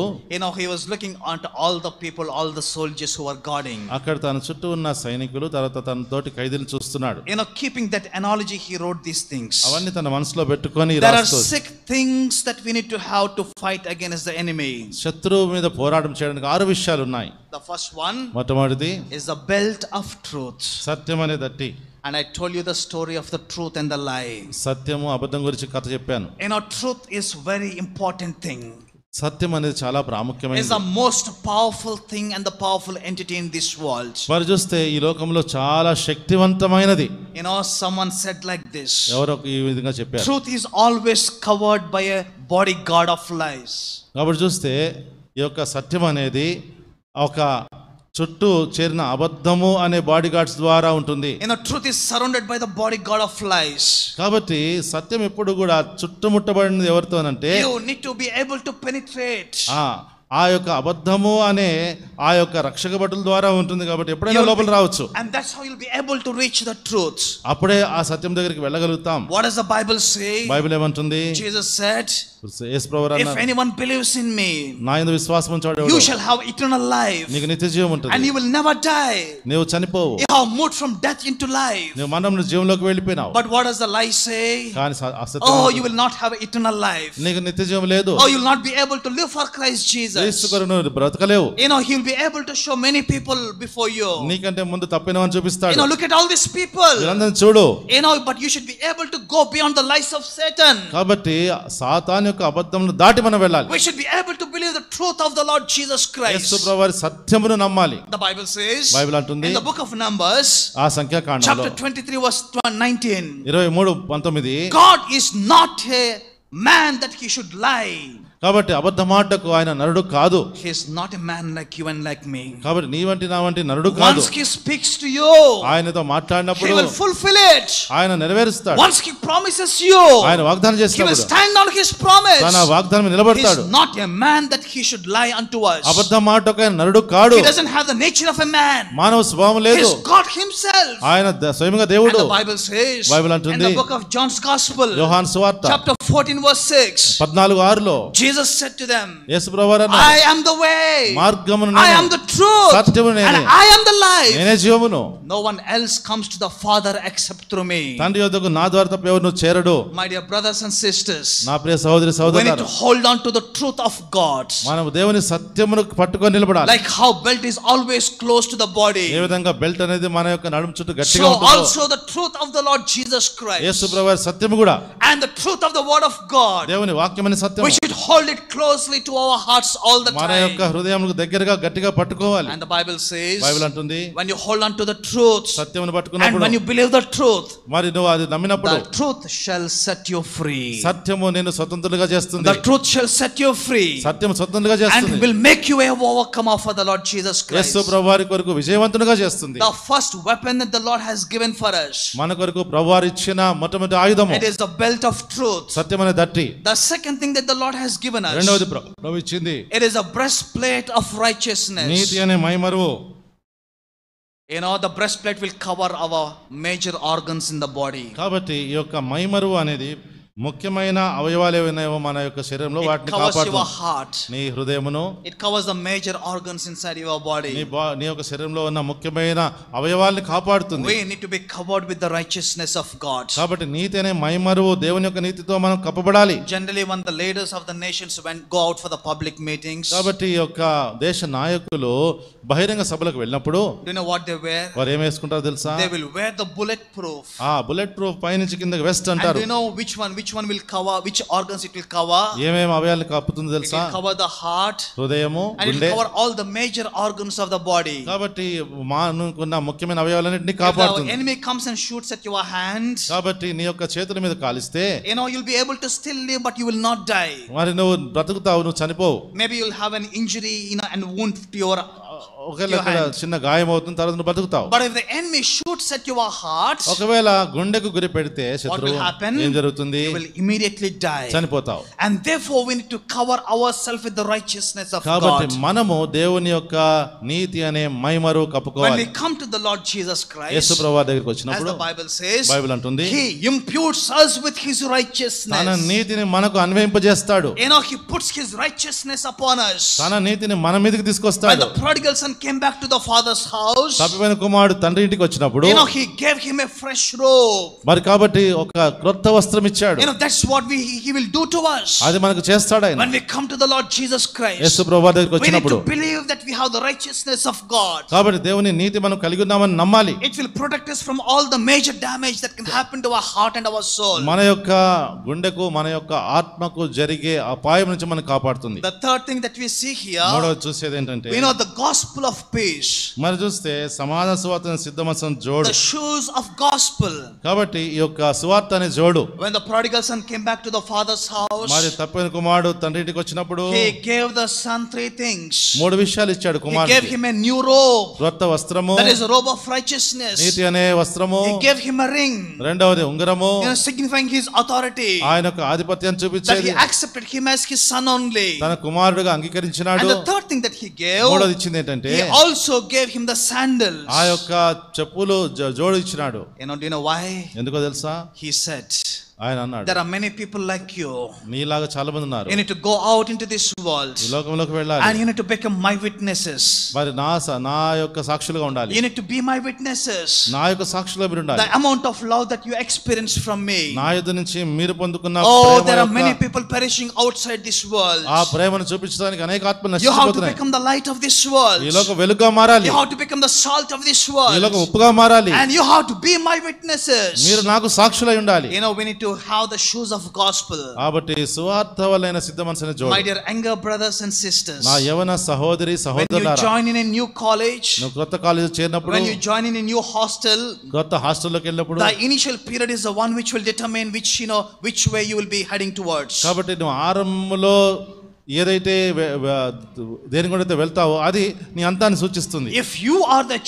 he was looking onto all the people, all the soldiers who were guarding. అక్కడ తన చుట్టూ ఉన్న సైనికులు, తర్వాత తన తోటి ఖైదీలను చూస్తున్నాడు. Keeping that analogy, he wrote these things. అవన్నీ తన మనసులో పెట్టుకొని There are రాస్తూ, 6 things that we need to have to fight against the enemy. శత్రువు మీద పోరాటం చేయడానికి 6 విషయాలు ఉన్నాయి. The first one మొట్టమొదటిది is the belt of truth. సత్యం అనే దట్టి. And I told you the story of the truth and the lie. సత్యము అబద్ధం గురించి కథ చెప్పాను. Truth is very important thing. సత్యం అనేది చాలా ప్రాముఖ్యమైనది. It's the most powerful thing and the powerful entity in this world. మరి చూస్తే ఈ లోకంలో చాలా శక్తివంతమైనది. Someone said like this. ఎవరో ఈ విధంగా చెప్పారు. Truth is always covered by a bodyguard of lies. కాబట్టి చూస్తే ఈ యొక్క సత్యం అనేది ఒక చుట్టూ చేరిన అబద్ధము అనే బాడీ గార్డ్స్ ద్వారా ఉంటుంది. Truth is surrounded by the bodyguard of lies. కాబట్టి సత్యం ఎప్పుడు కూడా చుట్టుముట్టబడినది ఎవరితోనంటే, You need to be able to penetrate. ఆ యొక్క అబద్ధము అనే ఆ యొక్క రక్షక భటుల ద్వారా ఉంటుంది. కాబట్టి ఎప్పుడైనా లోపల రావచ్చు. And that's how you'll be able to reach the truth. అప్పుడే ఆ సత్యం దగ్గరికి వెళ్ళగలుగుతాం. What does the Bible say? Bible ఏమంటుంది? Jesus said, యేసు ప్రభువు అన్నారు, if anyone believes in me, నా యందు విశ్వాసం ఉంచువాడు you shall have eternal life. నీకు నిత్య జీవం ఉంటుంది. And you will never die. నీవు చనిపోవు. You have moved from death into life. నీవు మరణం నుంచి జీవంలోకి వెళ్ళిపోయినావు. But what does the lie say? కానీ అసత్యం, you will not have eternal life. నీకు నిత్య జీవం లేదు. You will not be able to live for Christ Jesus. యేసు కొరకు నువ్వు బ్రతకలేవు. He will be able to show many people before you. నీకంటే ముందు తప్పినవని చూపిస్తాడు. Look at all these people. వీళ్ళందరిని చూడు. But you should be able to go beyond the lies of Satan. కాబట్టి సాతాను యొక్క అబద్ధమును దాటి మనం వెళ్ళాలి. We should be able to believe the truth of the Lord Jesus Christ. యేసు ప్రభువారి సత్యమును నమ్మాలి. The Bible says, బైబిల్ అంటుంది, in the book of Numbers, ఆ సంఖ్యాకాండంలో chapter 23 verse 19, 23:19, God is not a man that he should lie. కాబట్టి అబద్ధమాటకు ఆయన నరుడు కాదు. He is not a man like you and like me. కాబట్టి నీ వంటి నా వంటి నరుడు కాదు. Once he speaks to you, ఆయనతో మాట్లాడినప్పుడు he will fulfill it. ఆయన నెరవేరుస్తాడు. Once he promises you, ఆయన వాగ్దానం he will చేసినప్పుడు stand on his promise. తన వాగ్దానం మీద నిలబడతాడు. He is not a man that he should lie unto us. అబద్ధమాటకు ఆయన నరుడు కాడు. He doesn't have the nature of a man. మానవ స్వభావం He లేదు. is God himself. ఆయన స్వయంగా దేవుడు. And the Bible says, Bible అంటుంది, in the book of John's Gospel, యోహాను సువార్త chapter 14 verse 6, 14:6లో Jesus said to them, యేసు ప్రభువారు అన్నారు, I am the way, మార్గమును I am నేనే, the truth, సత్యము నేనే, and I am the life. నేనే జీవమును. No one else comes to the Father except through me. తండ్రి యొద్దకు నా ద్వారా తప్ప ఎవరు చేరడు. My dear brothers and sisters, నా ప్రియ సహోదరి we need సహోదరులారా, to hold on to the truth of God. మనం దేవుని సత్యమును పట్టుకొని నిలబడాలి. Like how belt is always close to the body, ఏ విధంగా బెల్ట్ అనేది మన యొక్క నడుము చుట్టూ గట్టిగా so ఉంటుందో, also the truth of the Lord Jesus Christ, యేసు ప్రభువారి సత్యము కూడా, and the truth of the word of God, దేవుని వాక్యమని సత్యము, we should hold it closely to our hearts all the మన యొక్క time. హృదయములకు దగ్గరగా గట్టిగా పట్టుకోవాలి. And the Bible says, Bible అంటుంది, when you hold on to the truth, సత్యమును and పట్టుకున్నప్పుడు, when you believe the truth, మరి నువ్వు అది నమ్మినప్పుడు, the truth shall set you free. సత్యము నిన్ను స్వతంత్రులుగా చేస్తుంది. The truth shall set you free, సత్యం స్వతంత్రులుగా and చేస్తుంది. will make you a overcomer for the Lord Jesus Christ. యేసు ప్రభువారి కొరకు విజయవంతునిగా చేస్తుంది. The first weapon that the Lord has given for us, మన కొరకు ప్రభువారు ఇచ్చిన మొట్టమొదటి ఆయుధము it is the belt of truth. సత్యం అనే దట్టి. The second thing that the Lord has given us, రెండవది ప్రభు ఇచ్చింది, it is a breastplate of righteousness. నీతి అనే మైమరువు. The breastplate will cover our major organs in the body. కాబట్టి ఈ యొక్క మైమరువు అనేది ముఖ్యమైన అవయవాలు ఏవైనాయో మన యొక్క శరీరంలో వాటిని It covers your కాపాడుతుంది. heart. నీ హృదయమును, It covers the major organs inside your body. నీ యొక్క శరీరంలో ఉన్న ముఖ్యమైన అవయవాల్ని కాపాడుతుంది. We need to be covered with the righteousness of God. కాబట్టి నీతి అనే మైమరువు, దేవుని యొక్క నీతితో మనం కప్పబడాలి. Generally, when the leaders of the nations go out for the public meetings, కాబట్టి ఈ యొక్క దేశ నాయకులు బహిరంగ సభలకు వెళ్ళినప్పుడు do you know what they wear? వారు ఏం వేసుకుంటారో తెలుసా? They will wear the bulletproof. Bullet proof పై నుంచి కిందకి వెస్ట్ And అంటారు. do you know which which one will cover, which organs it will cover. ఏమేం అవయవాలను కప్పుతుందో It తెలుసా? will cover the heart హృదయము, and it will గుండె. cover all the major organs of the body. కాబట్టి మానుకున్న ముఖ్యమైన అవయవాలన్నింటినీ If the కాపాడుతుంది. enemy comes and shoots at your hand, కాబట్టి నీ యొక్క చేతుల మీద కాలిస్తే you'll be able to still live, but you will not die. మరి నువ్వు బ్రతుకుతావు, నువ్వు చనిపోవు. Maybe you'll have an injury, and wound to your ఒకవేళ అక్కడ చిన్న గాయం అవుతుంది, తర్వాత నువ్వు బతుకుతావు. But if the enemy shoots at your heart, ఒకవేళ గుండెకు గురి పెడితే what will శత్రువు happen? ఏం జరుగుతుంది? You will immediately die. చనిపోతావు. And therefore we need to cover ourselves with the righteousness of కాబట్టి God. మనము దేవుని యొక్క నీతి అనే మైమరు When కప్పుకోవాలి. we come to the Lord Jesus Christ, యేసు ప్రభువు దగ్గరికి as వచ్చినప్పుడు the Bible says, బైబిల్ అంటుంది, He imputes us with His తన righteousness. నీతిని మనకు అన్వయింపజేస్తాడు. He puts His righteousness upon us. తన నీతిని మన మీదకి When తీసుకొస్తాడు. the prodigal son came back to the father's house, తప్పిపోయిన కుమారుడు తండ్రి ఇంటికి వచ్చినప్పుడు He gave him a fresh robe. మరి కాబట్టి ఒక క్రొత్త వస్త్రం ఇచ్చాడు. That's what He will do to us. అది మనకు చేస్తాడు ఆయన. When we come to the Lord Jesus Christ, యేసు ప్రభువు దగ్గరికి we need వచ్చినప్పుడు to believe that we have the righteousness of God. కాబట్టి దేవుని నీతి మనం కలిగి ఉన్నామని నమ్మాలి. It will protect us from all the major damage that can happen to our heart and our soul. మన యొక్క గుండెకు, మన యొక్క ఆత్మకు జరిగే అపాయం నుంచి మనం కాపాడుతుంది. The third thing that we see here, మూడవది చూసేది ఏంటంటే, we know the gospel of peace. మరి చూస్తే సమాధాన సువార్త సిద్ధమసం జోడు. The shoes of gospel. కాబట్టి ఈ యొక్క సువార్త అనే జోడు. When the prodigal son came back to the father's house, మరి తప్పిన కుమారుడు తండ్రి ఇంటికి వచ్చినప్పుడు he gave the son three things. మూడు విషయాలు ఇచ్చాడు He కుమారుడికి. gave him a new robe. క్రొత్త వస్త్రము, That is a robe of righteousness. నీతి అనే వస్త్రము. He gave him a ring, రెండవది ఉంగరము, signifying his authority. ఆయన యొక్క ఆధిపత్యాన్ని That చూపించేది. he accepted him as his son only. తన కుమారుడుగా అంగీకరించినాడు. And the third thing that he gave, మూడోది ఇచ్చింది ఏంటంటే, he also gave him the sandals. ఆ యొక్క చెప్పులు జోడు ఇచ్చినాడు. Do you know why? ఎందుకో తెలుసా? He said, ఆయన అన్నాడు, there are many people like you. నీలాగా చాలా మంది ఉన్నారు. You need to go out into this world ఈ లోకంలోకి వెళ్ళాలి. and you need to become my witnesses. మరి నా యొక్క సాక్షులుగా ఉండాలి. You need to be my witnesses. నా యొక్క సాక్షులుగా మీరు ఉండాలి. The amount of love that you experience from me. నా యొద్ద నుంచి మీరు పొందుకున్న there are many people perishing outside this world. ఆ ప్రేమను చూపించడానికి అనేక ఆత్మలు You have to నశించిపోతున్నాయి. become the light of this world. ఈ లోకం వెలుగుగా మారాలి. You have to become the salt of this world. ఈ లోకం ఉప్పుగా మారాలి. And you have to be my witnesses. మీరు నాకు సాక్షులై ఉండాలి. We need to have the shoes of gospel. కాబట్టి సువార్త వలైన సిద్ధ మనసుని జోడు. My dear younger brothers and sisters, నా యవన సహోదరి when సహోదరులారా, you join in a new college, నువ్వు కొత్త కాలేజీ చేరినప్పుడు, when you join in a new hostel, కొత్త హాస్టల్లోకి వెళ్ళినప్పుడు, the initial period is the one which will determine which way you will be heading towards. కాబట్టి నువ్వు ఆరంభంలో ఏదైతే దేని గురించి వెళ్తావో అది నీ అంతాన్ని సూచిస్తుంది. If you are a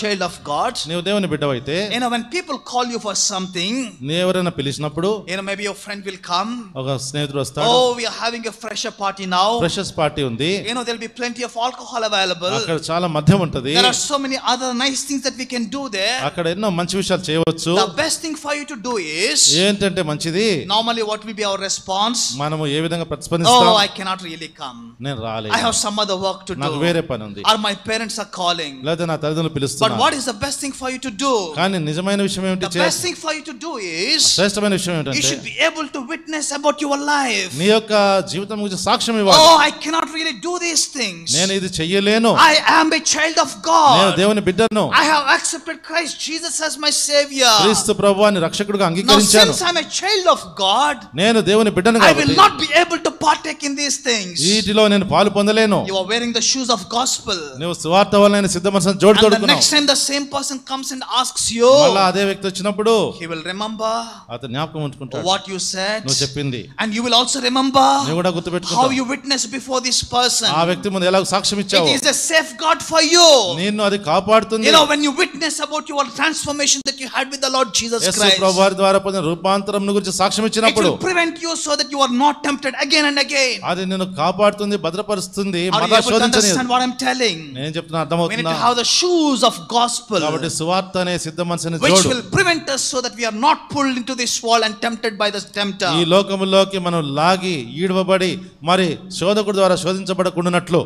child of God, నీవు దేవుని బిడ్డవైతే, when people call you for something, నీ ఎవరైనా పిలిచినప్పుడు, maybe your friend will come. ఒక స్నేహితుడు వస్తాడు. We are having a fresher party now. Freshers party ఉంది. There will be plenty of alcohol available. అక్కడ చాలా మద్యం ఉంటది. There are so many other nice things that we can do there. అక్కడ ఎన్నో మంచి విషయాలు చేయవచ్చు. The best thing for you to do is, ఏంటంటే మంచిది, normally what will be our response? మనము ఏ విధంగా ప్రతిస్పందిస్తాం? I cannot really come. నేను రాలేదు. I have some other work to do. నాకు వేరే పని ఉంది. Or my parents are calling. లేదా నా తల్లిదండ్రులు పిలుస్తున్నారు. But what is the best thing for you to do? కానీ నిజమైన విషయం ఏమిటి? The best thing for you to do is, శ్రేష్టమైన విషయం you ఏంటంటే, should be able to witness about your life. నీ యొక్క జీవితం గురించి సాక్ష్యం ఇవ్వాలి. I cannot really do these things. నేను ఇది చెయ్యలేను. I am a child of God. నేను దేవుని బిడ్డను. I have accepted Christ Jesus as my savior. క్రీస్తు ప్రభువుని రక్షకుడిగా Now అంగీకరించాను. since I am a child of God, నేను దేవుని బిడ్డను I will కాబట్టి not be able to partake in these things. వీటిలో నేను పాలు పొందలేను. You are wearing the shoes of gospel. నువ్వు సువార్త వలన సిద్ధ మనసును జోడు And the తొడుగుకున్నావు. next time the same person comes and asks you, మళ్ళా అదే వ్యక్తి వచ్చినప్పుడు he will remember అతను జ్ఞాపకం ఉంచుకుంటాడు what you said. నువ్వు చెప్పింది. And you will also remember నువ్వు కూడా how గుర్తుపెట్టుకుంటావు. you witnessed before this person. ఆ వ్యక్తి ముందు ఎలా సాక్ష్యం ఇచ్చావు. It is a safeguard for you. నిన్ను అది కాపాడుతుంది. When you witness about your transformation that you had with the Lord Jesus Yesu Christ, ప్రభువారి ద్వారా పొందిన రూపాంతరం గురించి సాక్ష్యం it ఇచ్చినప్పుడు will prevent you so that you are not tempted again and again. అది నిన్ను కాపాడుతుంది, భద్రపరుస్తుంది, Are you మరలా able to understand శోధించనివ్వదు. what I'm telling? నేను చెప్తున్నా We need అర్థమవుతుందా? to have the shoes of gospel, కాబట్టి సువార్త అనే సిద్ధ మనసుని which జోడు. will prevent us so that we are not pulled into this wall and tempted by the tempter. ఈ లోకములోకి మనం లాగి ఈడవబడి మరి శోధకుడి ద్వారా శోధించబడకుండానట్లు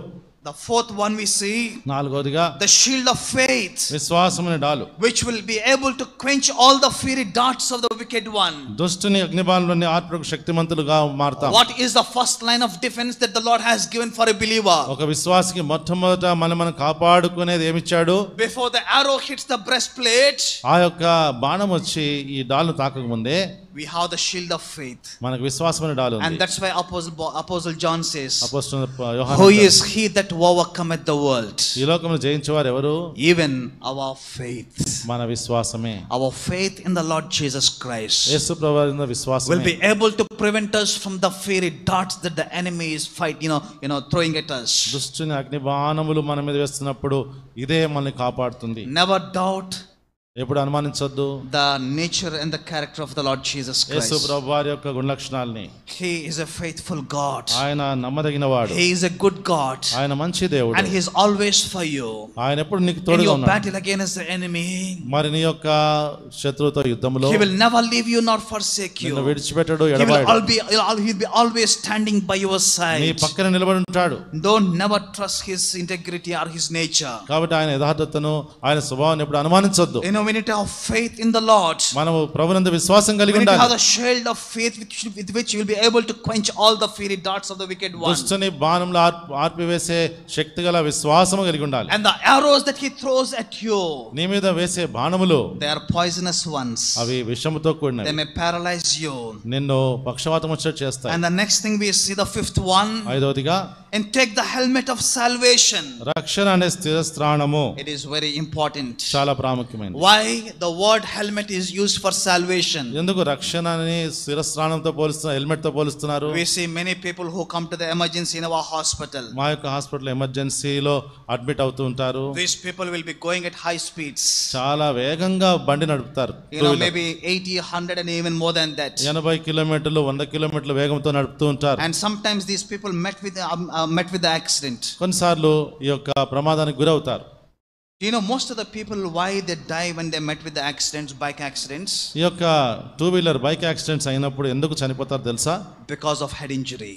The fourth one we see, నాలుగోదిగా the shield of faith, విశ్వాసమనే డాలు, which will be able to quench all the fiery darts of the wicked one. దుష్టుని అగ్నిబాణులని ఆర్పుటకు శక్తిమంతులుగా మారతాం. What is the first line of defense that the Lord has given for a believer? ఒక విశ్వాసికి మొట్టమొదట మనం కాపాడుకునేది ఏమిచ్చాడు? Before the arrow hits the breastplate, ఆ యొక్క బాణం వచ్చి ఈ డాలును తాకక ముందే we have the shield of faith. మనకు విశ్వాసమనే డాలు ఉంది. And that's why Apostle John says, అపోస్తలుడు యోహాను, who is he that overcometh the world? ఈ లోకమును జయించేవారు ఎవరు? Even our faith. మన విశ్వాసమే. Our faith in the Lord Jesus Christ యేసు ప్రభువున విశ్వాసమే will be able to prevent us from the fiery darts that the enemy is throwing at us. దుష్టుని అగ్నిబాణములు మన మీద వేస్తున్నప్పుడు ఇదే మనల్ని కాపాడుతుంది. Never doubt ఎప్పుడు అనుమానించొద్దు the nature and the character of the Lord Jesus Christ. యేసు ప్రభువారి యొక్క గుణలక్షణాలని. He is a faithful God. ఆయన నమ్మదగినవాడు. He is a good God. ఆయన మంచి దేవుడు. And he is always for you. ఆయన ఎప్పుడు నీకు In తోడుగా your ఉన్నాడు. battle against the enemy, మరి నీ యొక్క శత్రువుతో యుద్ధంలో he will never leave you nor forsake you. నిన్ను విడిచిపెట్టడు, He will ఎడబాయడు. he'll be always standing by your నీ side. పక్కన నిలబడి ఉంటాడు. Don't never trust his integrity or his nature. కాబట్టి ఆయన యథార్థతను, ఆయన స్వభావాన్ని ఎప్పుడు అనుమానించొద్దు. We need to have faith in the Lord. మనము ప్రభునందు విశ్వాసం కలిగి We need to ఉండాలి. have the shield of faith with which you will be able to quench all the fiery darts of the wicked one. దుష్టుని బాణంలో ఆర్పివేసే శక్తిగల విశ్వాసము కలిగి ఉండాలి. And the arrows that he throws at you, నీ మీద వేసే బాణములు they are poisonous ones. అవి విషముతో They కూడినవి. may paralyze you. నిన్ను పక్షవాతం వచ్చేట్టు చేస్తాయి. And the next thing we see, the fifth one, ఐదవదిగా, and take the helmet of salvation. రక్షణ అనే స్థిరస్త్రాణము It is very important. చాలా ప్రాముఖ్యమైనది. Why the word helmet is used for salvation? ఎందుకు రక్షణని శిరస్త్రాణంతో పోలుస్తున్నారు, helmet తో పోలుస్తున్నారు? We see many people who come to the emergency in our hospital. మా యొక్క hospital ఎమర్జెన్సీలో admit అవుతూ ఉంటారు. These people will be going at high speeds. చాలా వేగంగా బండి నడుపుతారు. Maybe 80, 100 and even more than that. 80 కిలోమీటర్లు 100 కిలోమీటర్ల వేగంతో నడుపుతూ ఉంటారు. And sometimes these people met with the accident. కొన్నిసార్లు ఈ యొక్క ప్రమాదానికి గురవుతారు. Most of the people, why they die when they met with the accidents, bike accidents? ఈ యొక్క 2-వీలర్ బైక్ యాక్సిడెంట్స్ అయినప్పుడు ఎందుకు చనిపోతారు తెలుసా? Because of head injury.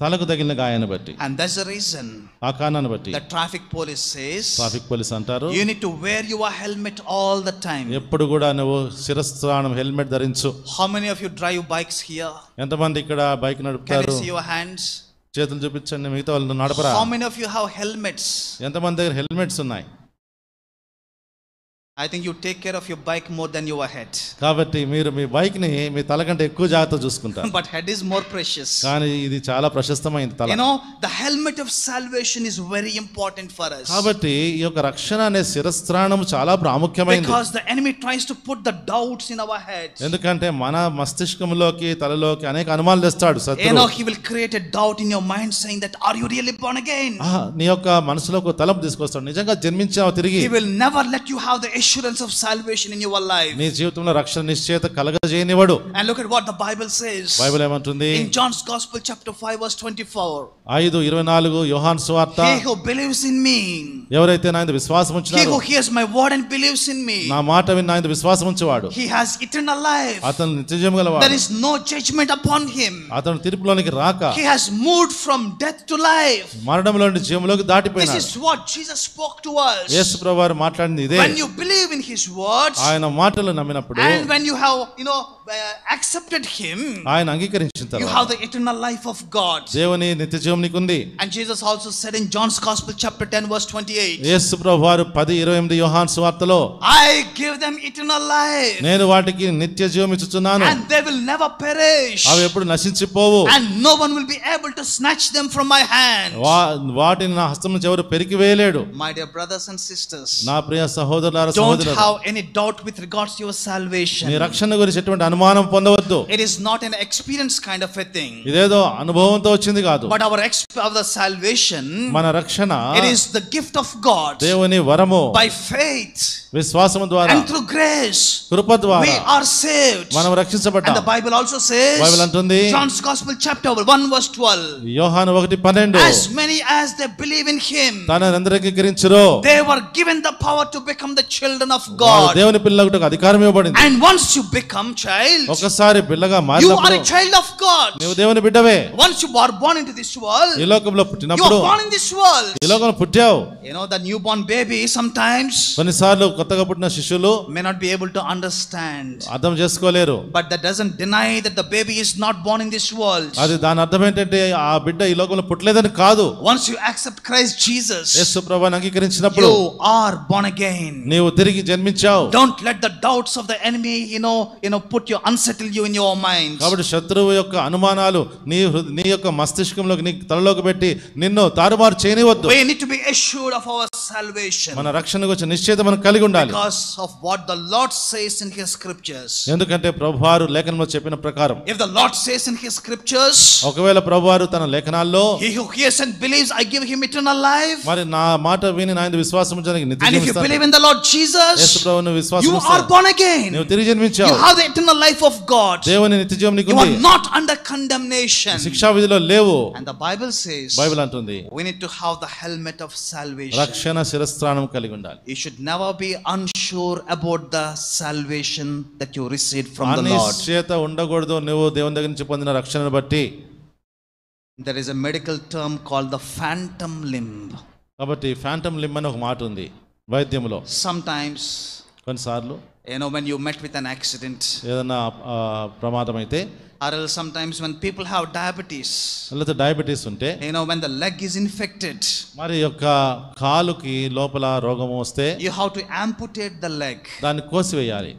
తలకు తగిలిన గాయాన్ని బట్టి. And that's the reason ఆ కారణాన్ని బట్టి the traffic police says, traffic police అంటారు, you need to wear your helmet all the time. ఎప్పుడు కూడా నువ్వు శిరస్త్రాణం హెల్మెట్ ధరించు. How many of you drive bikes here? ఎంతమంది ఇక్కడ బైక్ Can నడుపుతారు? I see your hands? చేతులు చూపించండి. మిగతా వాళ్ళు నడపరా? How many of you have helmets? ఎంతమంది దగ్గర హెల్మెట్స్ ఉన్నాయి? I think you take care of your bike more than your head. కాబట్టి మీరు మీ బైక్ ని మీ తల కంటే ఎక్కువ జాగ్రత్త చూసుకుంటారు. But head is more precious. కానీ ఇది చాలా ప్రశస్తమైనది తల. The helmet of salvation is very important for us. కాబట్టి ఈ యొక్క రక్షణ అనే శిరస్త్రాణం చాలా ప్రాముఖ్యమైనది. Because the enemy tries to put the doubts in our heads. ఎందుకంటే మన మస్తిష్కంలోకి తలలోకి అనేక అనుమానాలు తెస్తాడు శత్రువు. He will create a doubt in your mind saying that are you really born again? నీ యొక్క మనసులోకి ఒక తలంపు తీసుకొస్తాడు, నిజంగా జన్మించావా తిరిగి? He will never let you have the assurance of salvation in your life. నీ జీవితంలో రక్షణ నిశ్చయత కలగజేయనివాడు. And look at what the Bible says. Bible ఏమంటుంది? In John's Gospel chapter 5 verse 24. 5:24 యోహాను సువార్త. He who believes in me. ఎవరైతే నా యందు విశ్వాసం He ఉంచుతారో, who hears my word and believes in me. నా మాట విని నా యందు విశ్వాసం ఉంచువాడు, He has eternal life. అతను నిత్యజీవం గలవాడు. There is no judgment upon him. అతను తీర్పులోనికి రాక He has moved from death to life. మరణంలో నుండి జీవంలోకి This దాటిపోయినాడు. is what Jesus spoke to us. యేసు ప్రభువారు మాట్లాడింది ఇదే. When you believe in his words, ఆయన మాటలు నమ్మినప్పుడు, and when you have accepted him, ఆయన అంగీకరించిన you తర్వాత have the eternal life of God. దేవుని నిత్యజీవం నీకుంది. And Jesus also said in John's Gospel chapter 10 verse 28, యేసు ప్రభువారు 10:28 యోహాను సువార్తలో, I give them eternal life. నేను వాటికి నిత్యజీవం ఇచ్చుచున్నాను, And they will never perish. అవి ఎప్పుడు నశించిపోవు, And no one will be able to snatch them from my hand. వాటిని నా హస్తం నుంచి ఎవరు పెరికి వేయలేడు. My dear brothers and sisters, నా ప్రియ సహోదరులారా, don't సహోదరులారా, have any doubt with regards to your salvation. నీ రక్షణ గురించి ఎటువంటి అనుమానం పొందవద్దు. It is not an experience kind of a thing. ఇదేదో అనుభవంతో వచ్చింది కాదు. But of the salvation, మన రక్షణ it is the gift of God. దేవుని వరము. By faith, విశ్వాసము ద్వారా, and through grace, కృప ద్వారా we are saved. మనం రక్షించబడ్డాం. And the Bible also says, Bible అంటుంది, John's Gospel chapter 1 verse 12, యోహాను 1:12, as many as they believe in him, తనని అందరికి అంగీకరించురో, they were given the power to become the children children of God. దేవుని పిల్లలకు అధికారం ఇవ్వబడింది. And once you become child, ఒకసారి పిల్లగా you మారినప్పుడు are a child of God. నీవు దేవుని బిడ్డవే. Once you are born into this world, ఈ లోకంలో you పుట్టినప్పుడు are born in this world. ఈ లోకంలో పుట్టావు. You know, the newborn baby sometimes కొన్నిసార్లు కొత్తగా పుట్టిన శిశువులు may not be able to understand, అర్థం చేసుకోలేరు. but that doesn't deny that the baby is not born in this world. అది దాని అర్థం ఏంటంటే ఆ బిడ్డ ఈ లోకంలో పుట్టలేదని కాదు. Once you accept Christ Jesus, యేసు ప్రభువుని అంగీకరించినప్పుడు you are born again. నీవు తిరిగి జన్మించావు. Don't let the doubts of the enemy, put you, unsettle you in your mind. కాబట్టి శత్రువు యొక్క అనుమానాలు నీ యొక్క మస్తిష్కంలోకి, నీ తలలోకి పెట్టి నిన్ను తారుమారు చేయనివద్దు. We need to be assured of our salvation. మన రక్షణ గురించి నిశ్చయత మనం కలిగి ఉండాలి. Because of what the Lord says in his scriptures. ఎందుకంటే ప్రభువారు లేఖనంలో చెప్పిన ప్రకారం, If the Lord says in his scriptures, ఒకవేళ ప్రభువారు తన లేఖనాల్లో he who hears and believes, I give him eternal life. మరి నా మాట విని నా యందు విశ్వాసం ఉంచడానికి నిత్య And if you believe in the Lord Jesus, యేసు ప్రభువును విశ్వాసం you ఉంచు. are born again. నీవు తిరిగి You జన్మించావు. have the eternal life of God. దేవుని నిత్య జీవం నీకు You ఉంది. are not under condemnation. శిక్షా విధిలో లేవు. And the Bible says, Bible అంటుంది we need to have the helmet of salvation. రక్షణ శిరస్త్రాణం కలిగి ఉండాలి. You should never be unsure about the salvation that you received from the Lord. అనిశ్చయత ఉండకూడదు నువ్వు దేవుని దగ్గర నుంచి పొందిన రక్షణను బట్టి. There is a medical term called the phantom limb. కాబట్టి ఫ్యాంటమ్ లింబ్ అని ఒక మాట ఉంది వైద్యంలో. Sometimes, కొన్నిసార్లు when you met with an accident, ఏదైనా ప్రమాదం అయితే, or else sometimes when people have diabetes, లేకపోతే డయాబెటీస్ ఉంటే, when the leg is infected, మరి యొక్క కాలుకి లోపల రోగం వస్తే you have to amputate the leg. దాన్ని కోసివేయాలి.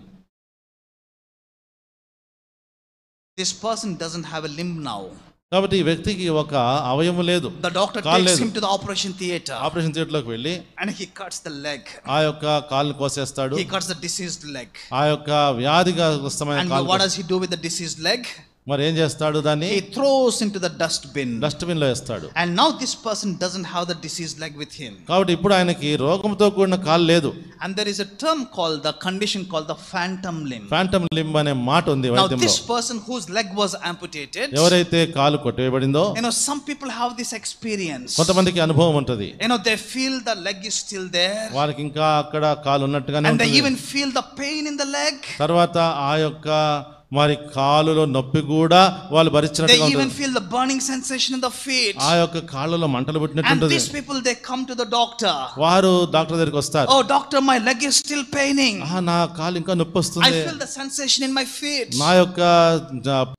This person doesn't have a limb now. కాబట్టి ఈ వ్యక్తికి ఒక అవయవం లేదు. The doctor takes him to the operation theater. Operation థియేటర్లోకి వెళ్ళి and he cuts the leg. ఆ యొక్క కాలుని కోసేస్తాడు. He cuts the diseased leg. ఆ యొక్క వ్యాధిగ్రస్తమైన కాలు. And what does he do with the diseased leg? మరి ఏం చేస్తాడు దాన్ని? He throws into the dustbin. Dustbin లో వేస్తాడు. And now this person doesn't have the diseased leg with him. కాబట్టి ఇప్పుడు ఆయనకి రోగంతో కూడిన కాలు లేదు. And there is a term called, the condition called the phantom limb. Phantom limb అనే మాట ఉంది వైద్యంలో. Now this person whose leg was amputated, ఎవరైతే కాలు కొట్టివేయబడిందో, some people have this experience. కొంతమందికి అనుభవం ఉంటది. They feel the leg is still there. వారికి ఇంకా అక్కడ కాలు ఉన్నట్టుగానే ఉంటుంది. And they ఉంటుంది. even feel the pain in the leg. తర్వాత ఆ యొక్క మరి కాలులో నొప్పి కూడా వాళ్ళు భరించినట్టుగా They ఉంటుంది. even feel the burning sensation in the feet. ఆ యొక్క కాళ్ళలో మంటలు పుట్టినట్టు And ఉంటుంది. these people, they come to the doctor. వారు డాక్టర్ దగ్గరికి వస్తారు. Oh doctor, my leg is still paining. నా కాలు ఇంకా నొప్పి I వస్తుంది. feel the sensation in my feet. నా యొక్క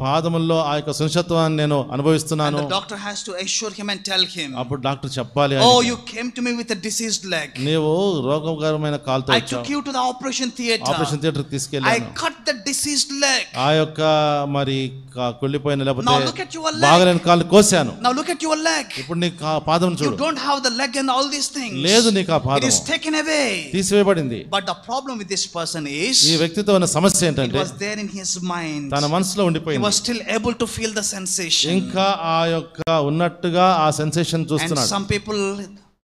పాదముల్లో ఆ యొక్క సున్నితత్వాన్ని నేను అనుభవిస్తున్నాను. And the doctor has to assure him and tell him. అప్పుడు డాక్టర్ చెప్పాలి, Oh, you came to me with a diseased leg. నీవు రోగకరమైన కాలుతో I వచ్చావు. took you to the operation theater. Operation థియేటర్కి I తీసుకెళ్ళాను. cut the diseased leg. ఆ యొక్క మరి కుళ్ళిపోయిన Now లేకపోతే look at your leg. బాగలేని కాలు కోసాను. Now look at your leg. ఇప్పుడు నీ పాదం You చూడు. don't have the leg and all these things. లేదు నీకు ఆ It పాదం. is taken away. తీసివేయబడింది. But the problem with this person is, ఈ వ్యక్తితో ఉన్న సమస్య it ఏంటంటే was there in his mind. తన మనసులో He ఉండిపోయింది. was still able to feel the sensation. ఇంకా ఆ యొక్క ఉన్నట్టుగా ఆ సెన్సేషన్ And చూస్తున్నాడు. some people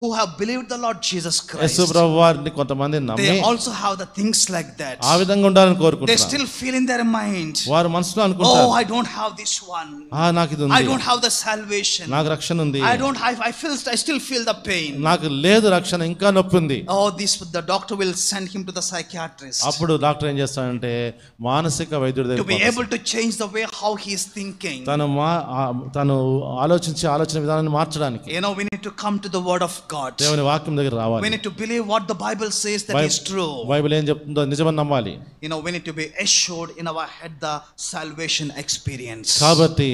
who have believed the Lord Jesus Christ, యేసు ప్రభువు వారిని కొంతమంది నమ్మి they also have the things like that. ఆ విధంగా ఉండాలని They కోరుకుంటున్నారు. still feel in their mind, వారు మనసులో oh, అనుకుంటారు, I don't have this one. నాకు ఇది I ఉంది, don't have the salvation. నాకు రక్షణ ఉంది, I still feel the pain. నాకు లేదు రక్షణ, ఇంకా నొప్పి ఉంది. Oh, the doctor will send him to the psychiatrist. అప్పుడు డాక్టర్ ఏం చేస్తాడంటే మానసిక వైద్యుడి To be దగ్గరికి able to change the way how he is thinking. తను ఆలోచన విధానాన్ని మార్చడానికి We need to come to the word of God. దేవుని వాక్యం దగ్గర We రావాలి. need to believe what the Bible says that is true. Bible ఏం చెప్తుందో నిజమని నమ్మాలి. We need to be assured in our head the salvation experience. కాబట్టి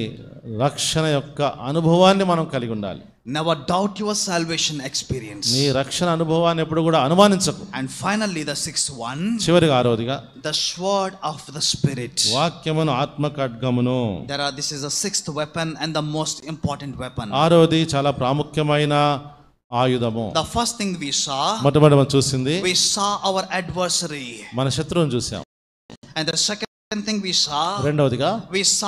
రక్షణ యొక్క అనుభవాన్ని మనం కలిగి ఉండాలి. Never doubt your salvation experience. నీ రక్షణ అనుభవాన్ని ఎప్పుడు కూడా అనుమానించకు. And finally, the sixth one, చివరిగా ఆరోదిగా the sword of the spirit. వాక్యమును ఆత్మ ఖడ్గమును. This is the sixth weapon and the most important weapon. ఆరోది చాలా ప్రాముఖ్యమైన ఆయుధము. The first thing we saw, మొట్టమొదటి మనం చూసింది, we saw our adversary. మన శత్రువుని చూసాం. And the second Second thing we saw రెండవదిగా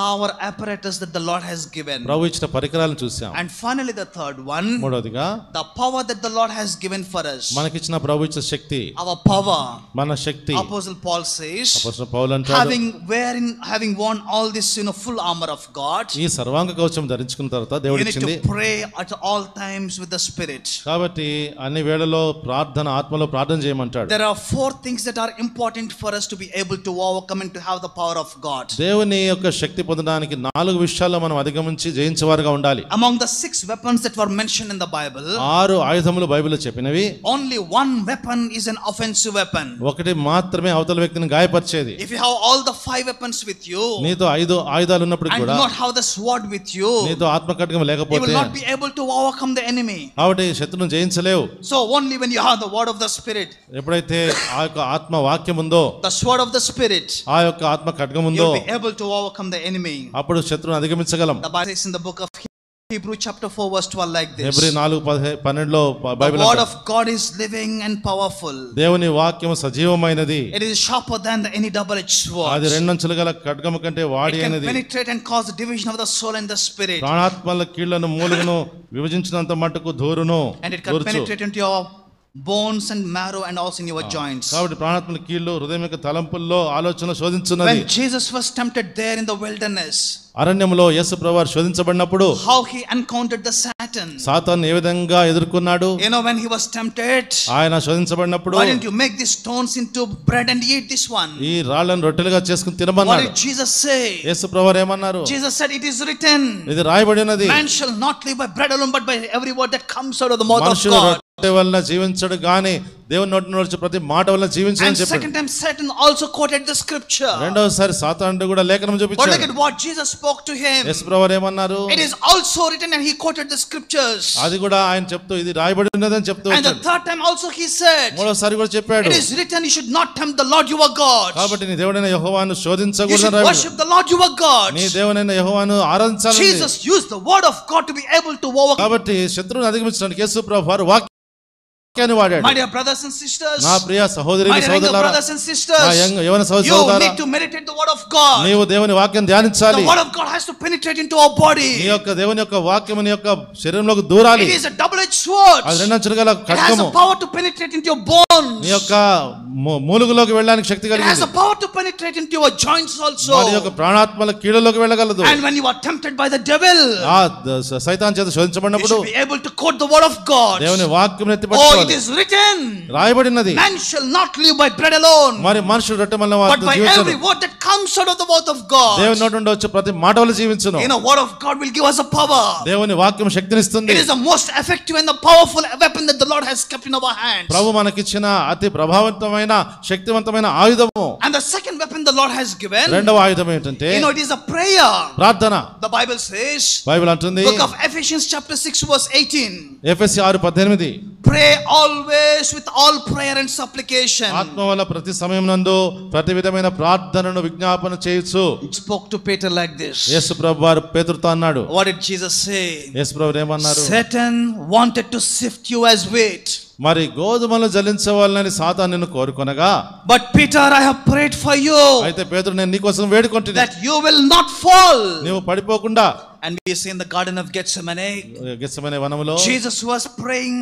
our apparatus that the Lord has given. ప్రభు ఇచ్చిన పరికరాలను చూసాం. And finally the third one, మూడవదిగా the power that the Lord has given for us. మనకిచ్చిన ప్రభు ఇచ్చిన శక్తి, our power, మన శక్తి. Apostle Paul says, అపోస్తలుడు పౌలు అంటాడు, having worn all this full armor of God, ఈ సర్వాంగ కవచం ధరించుకున్న తర్వాత దేవుడు ఇచ్చింది, you need to pray at all times with the Spirit. కాబట్టి అన్ని వేళల్లో ప్రార్థన, ఆత్మలో ప్రార్థన చేయమంటాడు. There are 4 things that are important for us to be able to overcome and to have the power of God. దేవుని యొక్క శక్తి పొందడానికి 4 విషయాల్లో మనం అధిగమించి జయించేవారుగా ఉండాలి. Among the 6 weapons that were mentioned in the Bible, 6 ఆయుధములు బైబిల్లో చెప్పినవి, only one weapon is an offensive weapon. ఒకటి మాత్రమే అవతల వ్యక్తిని గాయపరిచేది. If you have all the 5 weapons with you, నీతో 5 ఆయుధాలు ఉన్నప్పుడు and కూడా do not have the sword with you, నీతో ఆత్మ ఖడ్గం you లేకపోతే will not be able to overcome the enemy. కాబట్టి శత్రువును జయించలేవు. So only when you have the word of the Spirit, ఎప్పుడైతే ఆ యొక్క ఆత్మ వాక్యం ఉందో, the sword of the Spirit, ఆ యొక్క ఆత్మ ఖడ్గం you ఉందో, will be able to overcome the enemy. అప్పుడు శత్రువును అధిగమించగలం. The Bible says in the book of Hebrews chapter 4 verse 12 like this, Hebrew 4:12 లో Bible the word of God is living and powerful. దేవుని వాక్యం సజీవమైనది, It is sharper than any double-edged sword. అది రెండంచులు గల ఖడ్గము కంటే వాడి It can అయినది, penetrate and cause the division of the soul and the spirit. ప్రాణాత్మల కీళ్లను మూలుగును విభజించినంత మట్టుకు దూరును. And it can penetrate into your bones and marrow and also in your joints. కాబట్టి ప్రాణాత్మల కీళ్లు, హృదయం యొక్క తలంపుల్లో ఆలోచనలు శోధించున్నది. When Jesus was tempted there in the wilderness, అరణ్యములో యేసు ప్రభువు శోధించబడినప్పుడు how he encountered the Satan. సాతాను ఏ విధంగా ఎదుర్కొన్నాడు? You know, when he was tempted, ఆయన శోధించబడినప్పుడు, why didn't you make these stones into bread and eat this one? ఈ రాళ్ళను రొట్టెలుగా చేసుకుని What తినమన్నాడు. did Jesus say? యేసు ప్రభువు ఏమన్నారు? Jesus said, it is written, ఇది రాయబడి ఉన్నది, man shall not live by bread alone but by every word that comes out of the mouth of మనుషుడు God. రొట్టె వలన జీవించడు గాని దేవుని నోటి నుండి వచ్చే ప్రతి మాట వలన జీవించడని And చెప్పాడు. second time Satan also quoted the scripture. రెండోసారి సాతానుడు కూడా లేఖనం But look చూపించాడు. at what Jesus spoke to him. యేసు ప్రభువు ఏమన్నారు? It is also written, and he quoted the scriptures. అది కూడా ఆయన చెప్తూ ఇది రాయబడి ఉన్నదని చెప్తూ And the వచ్చాడు. third time also he said, మూడోసారి కూడా చెప్పాడు, it is written, you should not tempt the Lord your God. కాబట్టి నీ దేవుడైన యెహోవాను You శోధించకూడదని should రాయబడి. worship the Lord your God. నీ దేవుడైన యెహోవాను ఆరాధించాలని. Jesus used the word of God to be able to overcome. కాబట్టి శత్రువుని అధిగమించడానికి యేసు ప్రభువు వారు వాక్యాన్ని వాడాడు. My dear brothers and sisters, నా ప్రియ సహోదరి my younger సహోదరులారా, brothers and sisters, నా యవన you సహోదరులారా, need to meditate the word of God. నీవు దేవుని వాక్యం ధ్యానించాలి. The word of God has to penetrate into our body. నీ యొక్క దేవుని యొక్క వాక్యం నీ యొక్క శరీరంలోకి దూరాలి. It is a double-edged sword. అది రెండంచులు గల It has ఖడ్గము. the power to penetrate into your bones. నీ యొక్క మూలుగులోకి వెళ్ళడానికి శక్తి It has కలిగింది. the power to penetrate into your joints also. మరి యొక్క ప్రాణాత్మల కీళ్ళలోకి వెళ్ళగలదు. And when you are tempted by the devil, సైతాన్ చేత you శోధించబడినప్పుడు should be able to quote the word of God. దేవుని వాక్యం ఎత్తి Oh, it పట్టుకోవాలి. is written, రాయబడినది, man shall not live by bread alone, మరి మనుషుడు రొట్టె వలన but by జీవించడు, every word that comes out of the mouth of God. దేవుని నోటి నుండి వచ్చే ప్రతి మాట వల్ల జీవించును. You know, word of God will give us a power. దేవుని వాక్యం శక్తినిస్తుంది. It is the most effective and the powerful weapon that the Lord has kept in our hands. ప్రభు మనకిచ్చిన అతి ప్రభావవంతమైన శక్తివంతమైన ఆయుధము. And the second weapon the Lord has given, రెండవ ఆయుధం ఏంటంటే you know, it is a prayer. ప్రార్థన. The Bible says, Bible అంటుంది, book of Ephesians chapter 6 verse 18, ఎఫెసీ 6:18, pray always with all prayer and supplication. ఆత్మ వల్ల ప్రతి సమయం నందు ప్రతి విధమైన ప్రార్థనను విజ్ఞాపన చేయొచ్చు. It spoke to Peter like this. యేసు ప్రభు వారు పేతురుతో అన్నాడు. What did Jesus say? యేసు ప్రభు ఏమన్నారు? Satan wanted to sift you as wheat. మరి గోధుమలు జలించవాలని సాతాను నిన్ను కోరుకొనగా, But Peter, I have prayed for you అయితే పేతురు నేను నీ కోసం వేడుకొంటిని, that you will not fall. నీవు పడిపోకుండా. And we see in the garden of Gethsemane, Gethsemane వనములో Jesus was praying.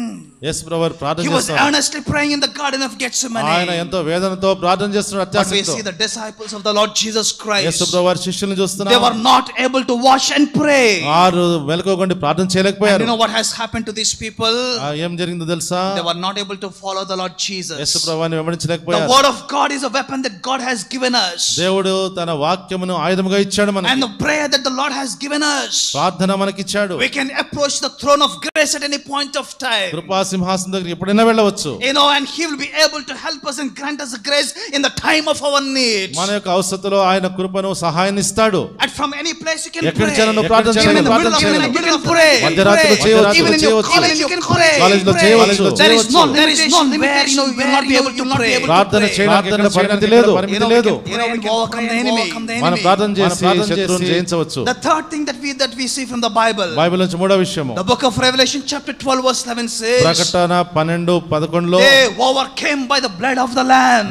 యేసు ప్రభు ప్రార్థన He was చేస్తున్నాడు. earnestly praying in the garden of ఆయన Gethsemane. ఎంతో వేదనతో ప్రార్థన చేస్తున్నాడు, But we అత్యాసక్తితో. see the disciples of the Lord Jesus Yesu Christ, ప్రభు వారి శిష్యులను they చూస్తున్నాం, were not able to watch and pray. వారు వెలకోకుండా ప్రార్థన And చేయలేకపోయారు. you know what has happened to these people? ఏం జరిగిందో తెలుసా? They were not able to follow the Lord Yesu Jesus. ప్రభువుని The వెంబడించలేకపోయారు. word of God is a weapon that God has given us. దేవుడు తన వాక్యమును ఆయుధముగా ఇచ్చాడు And మనకి. the prayer that the Lord has given us, ప్రార్థన మనకిచ్చాడు. we can approach the throne of grace at any point of time. కృపా సింహాసనం దగ్గరికి ఎప్పుడైనా వెళ్ళవచ్చు. You know, and He will be able to help us and grant us the grace in the time of our need. మన యొక్క అవసరతలో ఆయన కృపను సహాయాన్ని ఇస్తాడు. At from any place you can ఎక్కడి pray. నుంచి నువ్వు ప్రార్థన Even in the middle of the night you can pray. మధ్యరాత్రిలో చేయవచ్చు, Even in your college you can pray. కాలేజీలో చేయవచ్చు. There is no limitation where you will not be able to pray. ప్రార్థన చేయడానికి ఎక్కడ పరిమితి లేదు. We can overcome the enemy. మనం ప్రార్థన చేసి శత్రువుని జయించవచ్చు. The third thing that we see from the Bible. Bible నుంచి మూడో విషయము. The book of Revelation chapter 12 verse 11 says. ప్రకటన 12:11 లో they overcame by the blood of the lamb.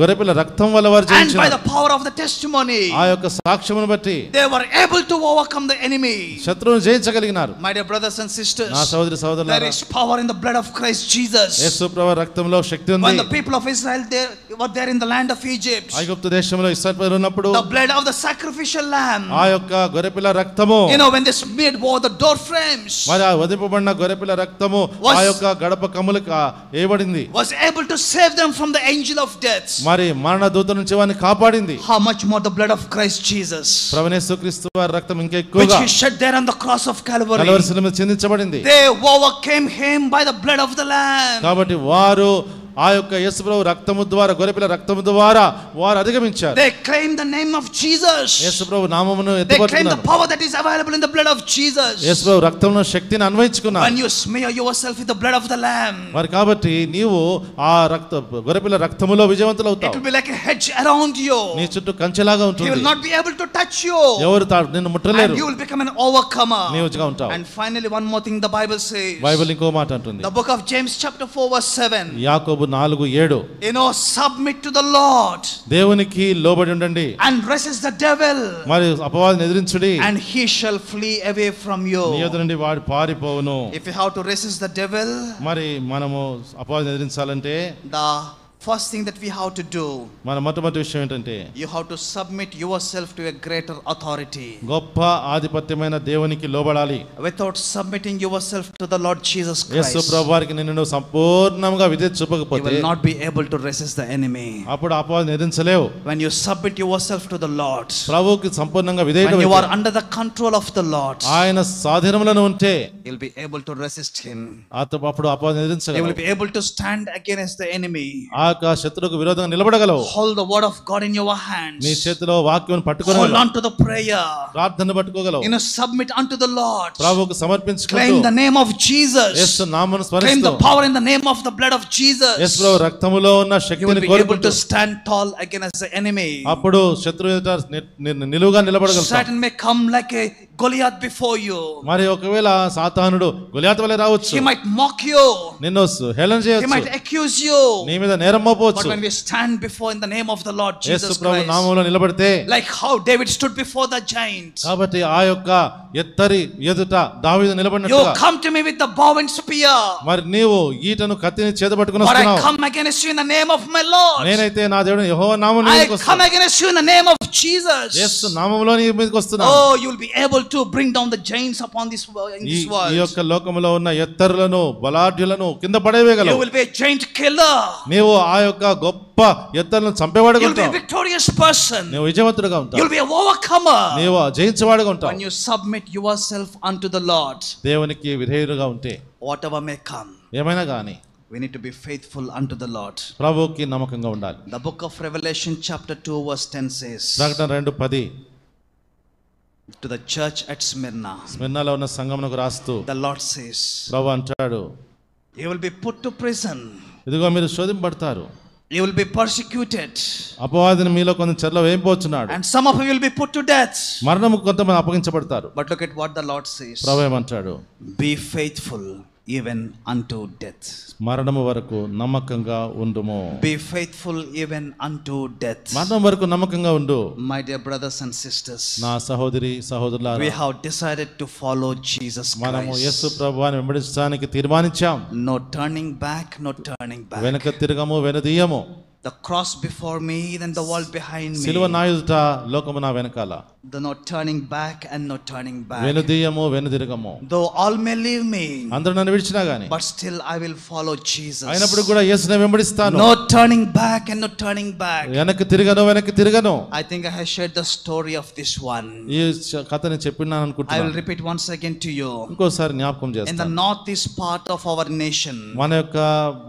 గొర్రెపిల్ల రక్తం వల్ల వారు జయించారు. And by the power of the testimony. ఆ యొక్క సాక్ష్యమును బట్టి they were able to overcome the enemy. శత్రువుని జయించగలిగినారు. My dear brothers and sisters. నా సహోదరి సహోదరులారా, there is power in the blood of Christ Jesus. యేసు ప్రభువు రక్తంలో శక్తి ఉంది. When the people of Israel were there in the land of Egypt. ఐగుప్తు దేశంలో ఇశ్రాయేలు ప్రజలు ఉన్నప్పుడు the blood of the sacrificial lamb. ఆ యొక్క గొర్రెపిల్ల రక్తము, when they smeared over the door frames. మరి ఆ వధింపబడిన గొర్రెపిల్ల రక్తము ఆ యొక్క గడప కమ్ములకు వేయబడింది. was able to save them from the angel of death. మరి మరణ దూత నుంచి వారిని కాపాడింది. how much more the blood of Christ Jesus. ప్రభువైన యేసుక్రీస్తు వారి రక్తం ఇంకా ఎక్కువగా which he shed there on the cross of Calvary. Calvary శిలువ మీద చిందించబడింది. they overcame him by the blood of the lamb. కాబట్టి వారు ఆ యొక్క యేసు ప్రభు రక్తము ద్వారా, గొర్రెపిల్ల రక్తము ద్వారా వారు అధిగమించారు. they claim the name of Jesus. యేసు ప్రభు నామమును ఎత్తుపట్టుకున్నారు. they claim the power that is available in the blood of Jesus. యేసు ప్రభు రక్తములో శక్తిని అన్వయించుకున్నారు. when you smear yourself with the blood of the lamb. మరి కాబట్టి నీవు ఆ గొర్రెపిల్ల రక్తములో విజయవంతులవుతావు. it will be like a hedge around you. నీ చుట్టూ కంచెలాగా ఉంటుంది. he will not be able to touch you. ఎవరు నిన్ను ముట్టలేరు. and you will become an overcomer. నీవుగా ఉంటావు. and finally one more thing the Bible says. Bible ఇంకో మాట అంటుంది. the book of James chapter 4 verse 7. యాకోబు 4:7. submit to the Lord. దేవునికి లోబడి ఉండండి. and resist the devil. మరి అపవాదిని ఎదిరించుడి. and he shall flee away from you. నీ యొద్ద నుండి వాడు పారిపోవును. if you have to resist the devil. మరి మనము అపవాదిని ఎదిరించాలంటే the first thing that we have to do, మన మొట్టమొదటి విషయం ఏంటంటే, you have to submit yourself to a greater authority. గొప్ప ఆధిపత్యమైన దేవునికి లోబడాలి. without submitting yourself to the Lord Jesus Christ, యేసు ప్రభువారికి నిన్ను సంపూర్ణంగా విధేయత you చూపకపోతే will not be able to resist the enemy. అప్పుడు అపవాదిని ఎదిరించలేవు. when you submit yourself to the Lord, ప్రభువుకి సంపూర్ణంగా when విధేయత you are under the control of the Lord, ఆయన స్వాధీనంలో ఉంటే you will be able to resist him. అప్పుడు అపవాదిని you ఎదిరించగలవు. will be able to stand against the enemy. శత్రువుకు విరోధంగా నిలబడగలవు. hold the word of God in your hands. నీ చేతిలో వాక్యం పట్టుకొని hold on to the prayer. ప్రార్థన పట్టుకోగలవు. submit unto the Lord. ప్రభువుకు సమర్పించుకుంటూ claim the name of Jesus. యేసు నామమును స్మరిస్తూ claim the power in the name of the blood of Jesus. యేసు ప్రభు రక్తములో ఉన్న శక్తిని కోరుకుంటూ you will be able కోరుకుంటూ to stand tall against the enemy. అప్పుడు శత్రువు ఎదుట నిలువుగా నిలబడగలుగుతావు. Satan may come like a Goliath before you. మరి ఒకవేళ సాతానుడు గొలియాతు వలె రావచ్చు. he might mock you. నిన్ను హేళన చేయొచ్చు. he might accuse you. నీ మీద నేరం మోపవచ్చు. but when we stand before in the name of the Lord Jesus Yesu Prabhu Christ, నామములో నిలబడితే, like how David stood before the giant, కాబట్టి ఆ యొక్క ఎత్తరి ఎదుట దావీదు you నిలబడినట్టుగా, come to me with the bow and spear, మరి నీవు ఈటను కత్తిని చేతపట్టుకుని but I వస్తున్నావు. come against you in the name of my Lord. నేనైతే నా దేవుని యెహోవా నామములో I నీకు come వస్తున్నాను. against you in the name of Jesus. యేసు నామములో నీ మీదకి వస్తున్నాను. oh you will be able to bring down the giants upon this in this ఈ world. యొక్క లోకములో ఉన్న ఎత్తరులను బలాఢ్యులను కింద పడవేయగలవు. you will be a giant killer. నీవు ఆ యొక్క గొప్ప ఎత్తరులను you will be చంపేవాడుగా a victorious person. నీవు విజయవంతుడుగా ఉంటావు. you will be a overcomer. నీవు జయించేవాడుగా ఉంటావు. when you submit yourself unto the Lord, దేవునికి విధేయుడుగా ఉంటే whatever may come, ఏమైనా గాని we need to be faithful unto the Lord. ప్రభువుకి నమ్మకంగా ఉండాలి. the book of Revelation chapter 2 verse 10 says, ప్రకటన 2:10 to the church at Smyrna, స్మిర్నాలో ఉన్న సంఘమునకు రాస్తూ the Lord says, ప్రభు అంటాడు, you will be put to prison, ఇదిగో మీరు శోధింపబడతారు, you will be persecuted, అపవాదిని మీలో కొంత చెరలో వేయింపవచ్చున్నాడు, and some of you will be put to death. మరణము కొంతమంది అప్పగించబడతారు. but look at what the Lord says, ప్రభు ఏమంటాడు, be faithful even unto death. మరణము వరకు నమ్మకంగా ఉండుము. be faithful even unto death. మరణం వరకు నమ్మకంగా ఉండు. my dear brothers and sisters, నా సహోదరి సహోదరులారా, we have decided to follow Jesus మనము Christ. యేసు ప్రభువుని వెంబడించడానికి తీర్మానించాం. no turning back, no turning back. వెనక తిరగము వెనుదీయము. the cross before me, then the world behind me. సిలువ నా ఎదుట, లోకము నా వెనకాల. the no turning back and no turning back. వెనుదీయము వెనుదిరగము. though all may leave me, అందరూ నన్ను విడిచినా గాని, but still I will follow Jesus. అయినప్పుడు కూడా యేసునే వెంబడిస్తాను. no turning back and no turning back. వెనక్కి తిరగను. I think I have shared the story of this one. ఈ కథని చెప్పినాను I will అనుకుంటున్నాను. repeat once again to you. ఇంకోసారి జ్ఞాపకం in the చేస్తాను. northeast part of our nation, మన యొక్క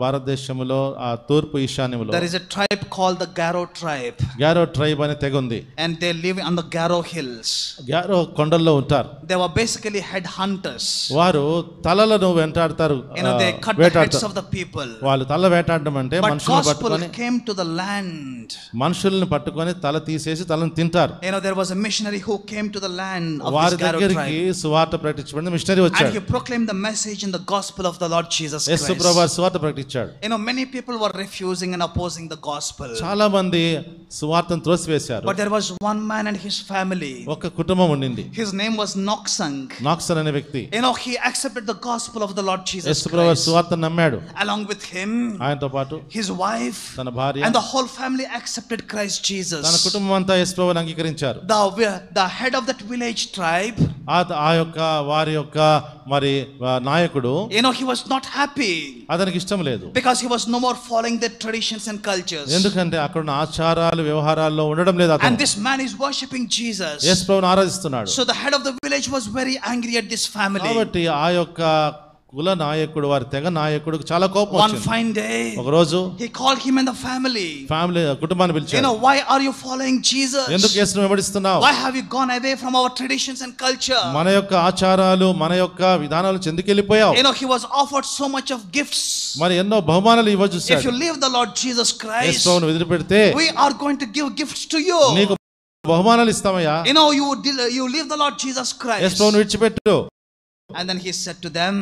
భారతదేశంలో ఆ తూర్పు ఈశాన్యంలో there is a tribe called the Garo tribe, Garo tribe అనే తెగ ఉంది. and they live on the Garo hills. Garo కొండల్లో ఉంటారు. They were basically head hunters. వారు తలలను వెంటాడతారు, they cut the heads of the people. వాళ్ళు తల వేటాడడం అంటే మనుషులను పట్టుకొని, came to the land. మనుషులను పట్టుకొని తల తీసేసి తలను తింటారు. There was a missionary who came to the land of వారి this Garo దగ్గరికి tribe. సువార్త ప్రకటించబడిన మిషనరీ వచ్చాడు. And he proclaimed the message in the gospel of the Lord Jesus Christ. యేసు ప్రభువు సువార్త ప్రకటించాడు. Many people were refusing and opposing the gospel. చాలా మంది సువార్తను త్రోసివేశారు. But there was one man and his family. ఒక కుటుంబం ఉండింది. His name was Noksang. నాక్సన్ అనే వ్యక్తి. He accepted the gospel of the Lord Jesus యేసు ప్రభువు సువార్తను నమ్మాడు. Along with him, ఆయనతో పాటు his wife, తన భార్య, and the whole family accepted Christ Jesus. తన కుటుంబం అంతా యేసు ప్రభువుని అంగీకరించారు. The head of that village tribe, ఆ యొక్క వారి యొక్క మరి నాయకుడు, he was not happy. అతనికి ఇష్టం లేదు. Because he was no more following their traditions and cultures. ఎందుకంటే అక్కడ ఉన్న ఆచారాలు వ్యవహారాల్లో ఉండడం లేదు అతను. And this man is worshiping Jesus. యేసు ప్రభువుని ఆరాధిస్తున్నాడు. So the head of the village was very angry at this family. కాబట్టి ఆ యొక్క కుల నాయకుడు, వారి తెగ నాయకుడికి చాలా కోపం వచ్చింది. One fine day, ఒక రోజు he called him and the family. కుటుంబాన్ని పిలిచాడు. Why are you following Jesus? ఎందుకు యేసుని వెంబడిస్తున్నావు? Why have you gone away from our traditions and culture? మన యొక్క ఆచారాలు, మన యొక్క విధానాలు ఎందుకు వెళ్ళిపోయావు? He was offered so much of gifts. మరి ఎన్నో బహుమానాలు ఇవ్వచ్చు. If you leave the Lord Jesus Christ, యేసు ప్రభువుని వదిలిపెడితే we are going to give gifts to you. నీకు బహుమానాలు ఇస్తామయ్యా. You leave the Lord Jesus Christ. యేసు ప్రభువుని విడిచిపెట్టు. And then he said to them,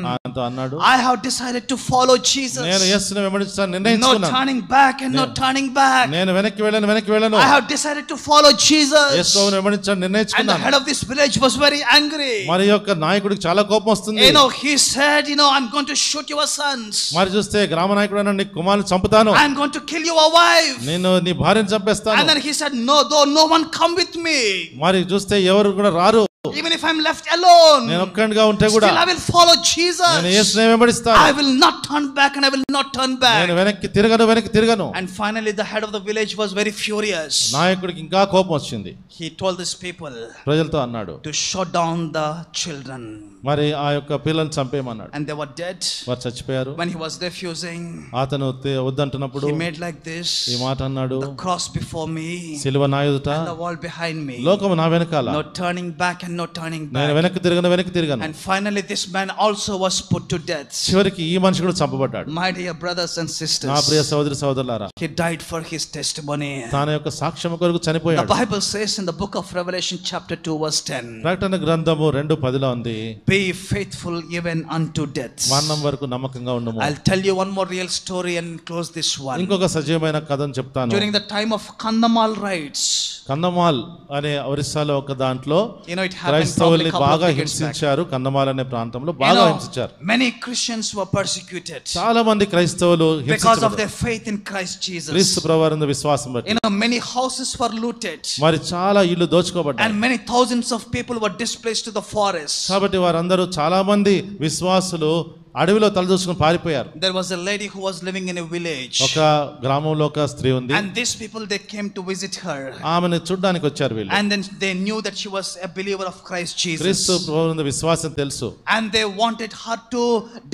అన్నాడు, I have decided to follow Jesus. నేను యేసుని వెంబడించాలని నిర్ణయించుకున్నాను. No turning back and no turning back. నేను వెనక్కి వెళ్ళను. I have decided to follow Jesus. యేసు ప్రభువుని వెంబడించాలని నిర్ణయించుకున్నాను. And the head of this village was very angry. మరి యొక్క నాయకుడికి చాలా కోపం వస్తుంది. He said, I'm going to shoot your sons. మరి చూస్తే గ్రామ నాయకుడైన నీ కుమారుని చంపుతాను. I am going to kill your wife. నేను నీ భార్యను చంపేస్తాను. And then he said, though no one come with me. మరి చూస్తే ఎవరు కూడా రారు. Even if I'm left alone, నేను ఒక్కడిగా ఉంటే కూడా still I will follow Jesus. నేను యేసుని వెంబడిస్తాను. I will not turn back and I will not turn back. నేను వెనక్కి తిరగను. And finally the head of the village was very furious. నాయకుడికి ఇంకా కోపం వచ్చింది. He told these people, ప్రజలతో అన్నాడు, to shut down the children. మరి ఆ యొక్క పిల్లల్ని చంపేయమన్నాడు. And they were dead. వారు చచ్చిపోయారు. When he was refusing, అతను వద్దంటున్నప్పుడు he made like this, ఈ మాట అన్నాడు, the cross before me, సిలువ నా ఎదుట, and the wall behind me, లోకము నా వెనకాల, no turning back and no turning back. నేను వెనక్కి తిరగను. And finally this man also was put to death. చివరికి ఈ మనిషి కూడా చంపబడ్డాడు. My dear brothers and sisters, నా ప్రియ సహోదరి సహోదరులారా, he died for his testimony. తన యొక్క సాక్ష్యం కొరకు చనిపోయాడు. The Bible says in the book of Revelation chapter 2 verse 10, ప్రకటన గ్రంథము 2:10లో ఉంది, be faithful even unto death. మరణం వరకు నమ్మకంగా ఉండుము. I'll tell you one more real story and close this one. ఇంకొక సజీవమైన కథను చెప్తాను. During the time of Kandhamal riots, Kandhamal అనే ఒరిస్సాలో ఒక దాంట్లో క్రైస్తవుల్ని బాగా హింసించారు. కందమాల్ అనే ప్రాంతంలో బాగా హింసించారు. Many Christians were persecuted. చాలా మంది క్రైస్తవులు because of their faith in Christ Jesus. క్రీస్తు ప్రభువునందు విశ్వాసం బట్టి many houses were looted. మరి చాలా ఇల్లు దోచుకోబడ్డాయి. And many thousands of people were displaced to the forest. కాబట్టి వారందరూ చాలా మంది విశ్వాసులు అడవిలో తలదూసుకుని పారిపోయారు. There was a lady who was living in a village. ఒక గ్రామంలో ఒక స్త్రీ ఉంది. And these people they came to visit her. ఆమెను చూడడానికి వచ్చారు వీళ్ళు. And then they knew that she was a believer of Christ Jesus. క్రీస్తు ప్రభువునందు విశ్వాసం తెలుసు. And they wanted her to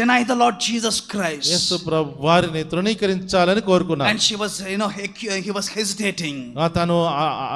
deny the Lord Jesus Christ. యేసు ప్రభు వారిని తృణీకరించాలని కోరుకున్నారు. And she was he was hesitating. తను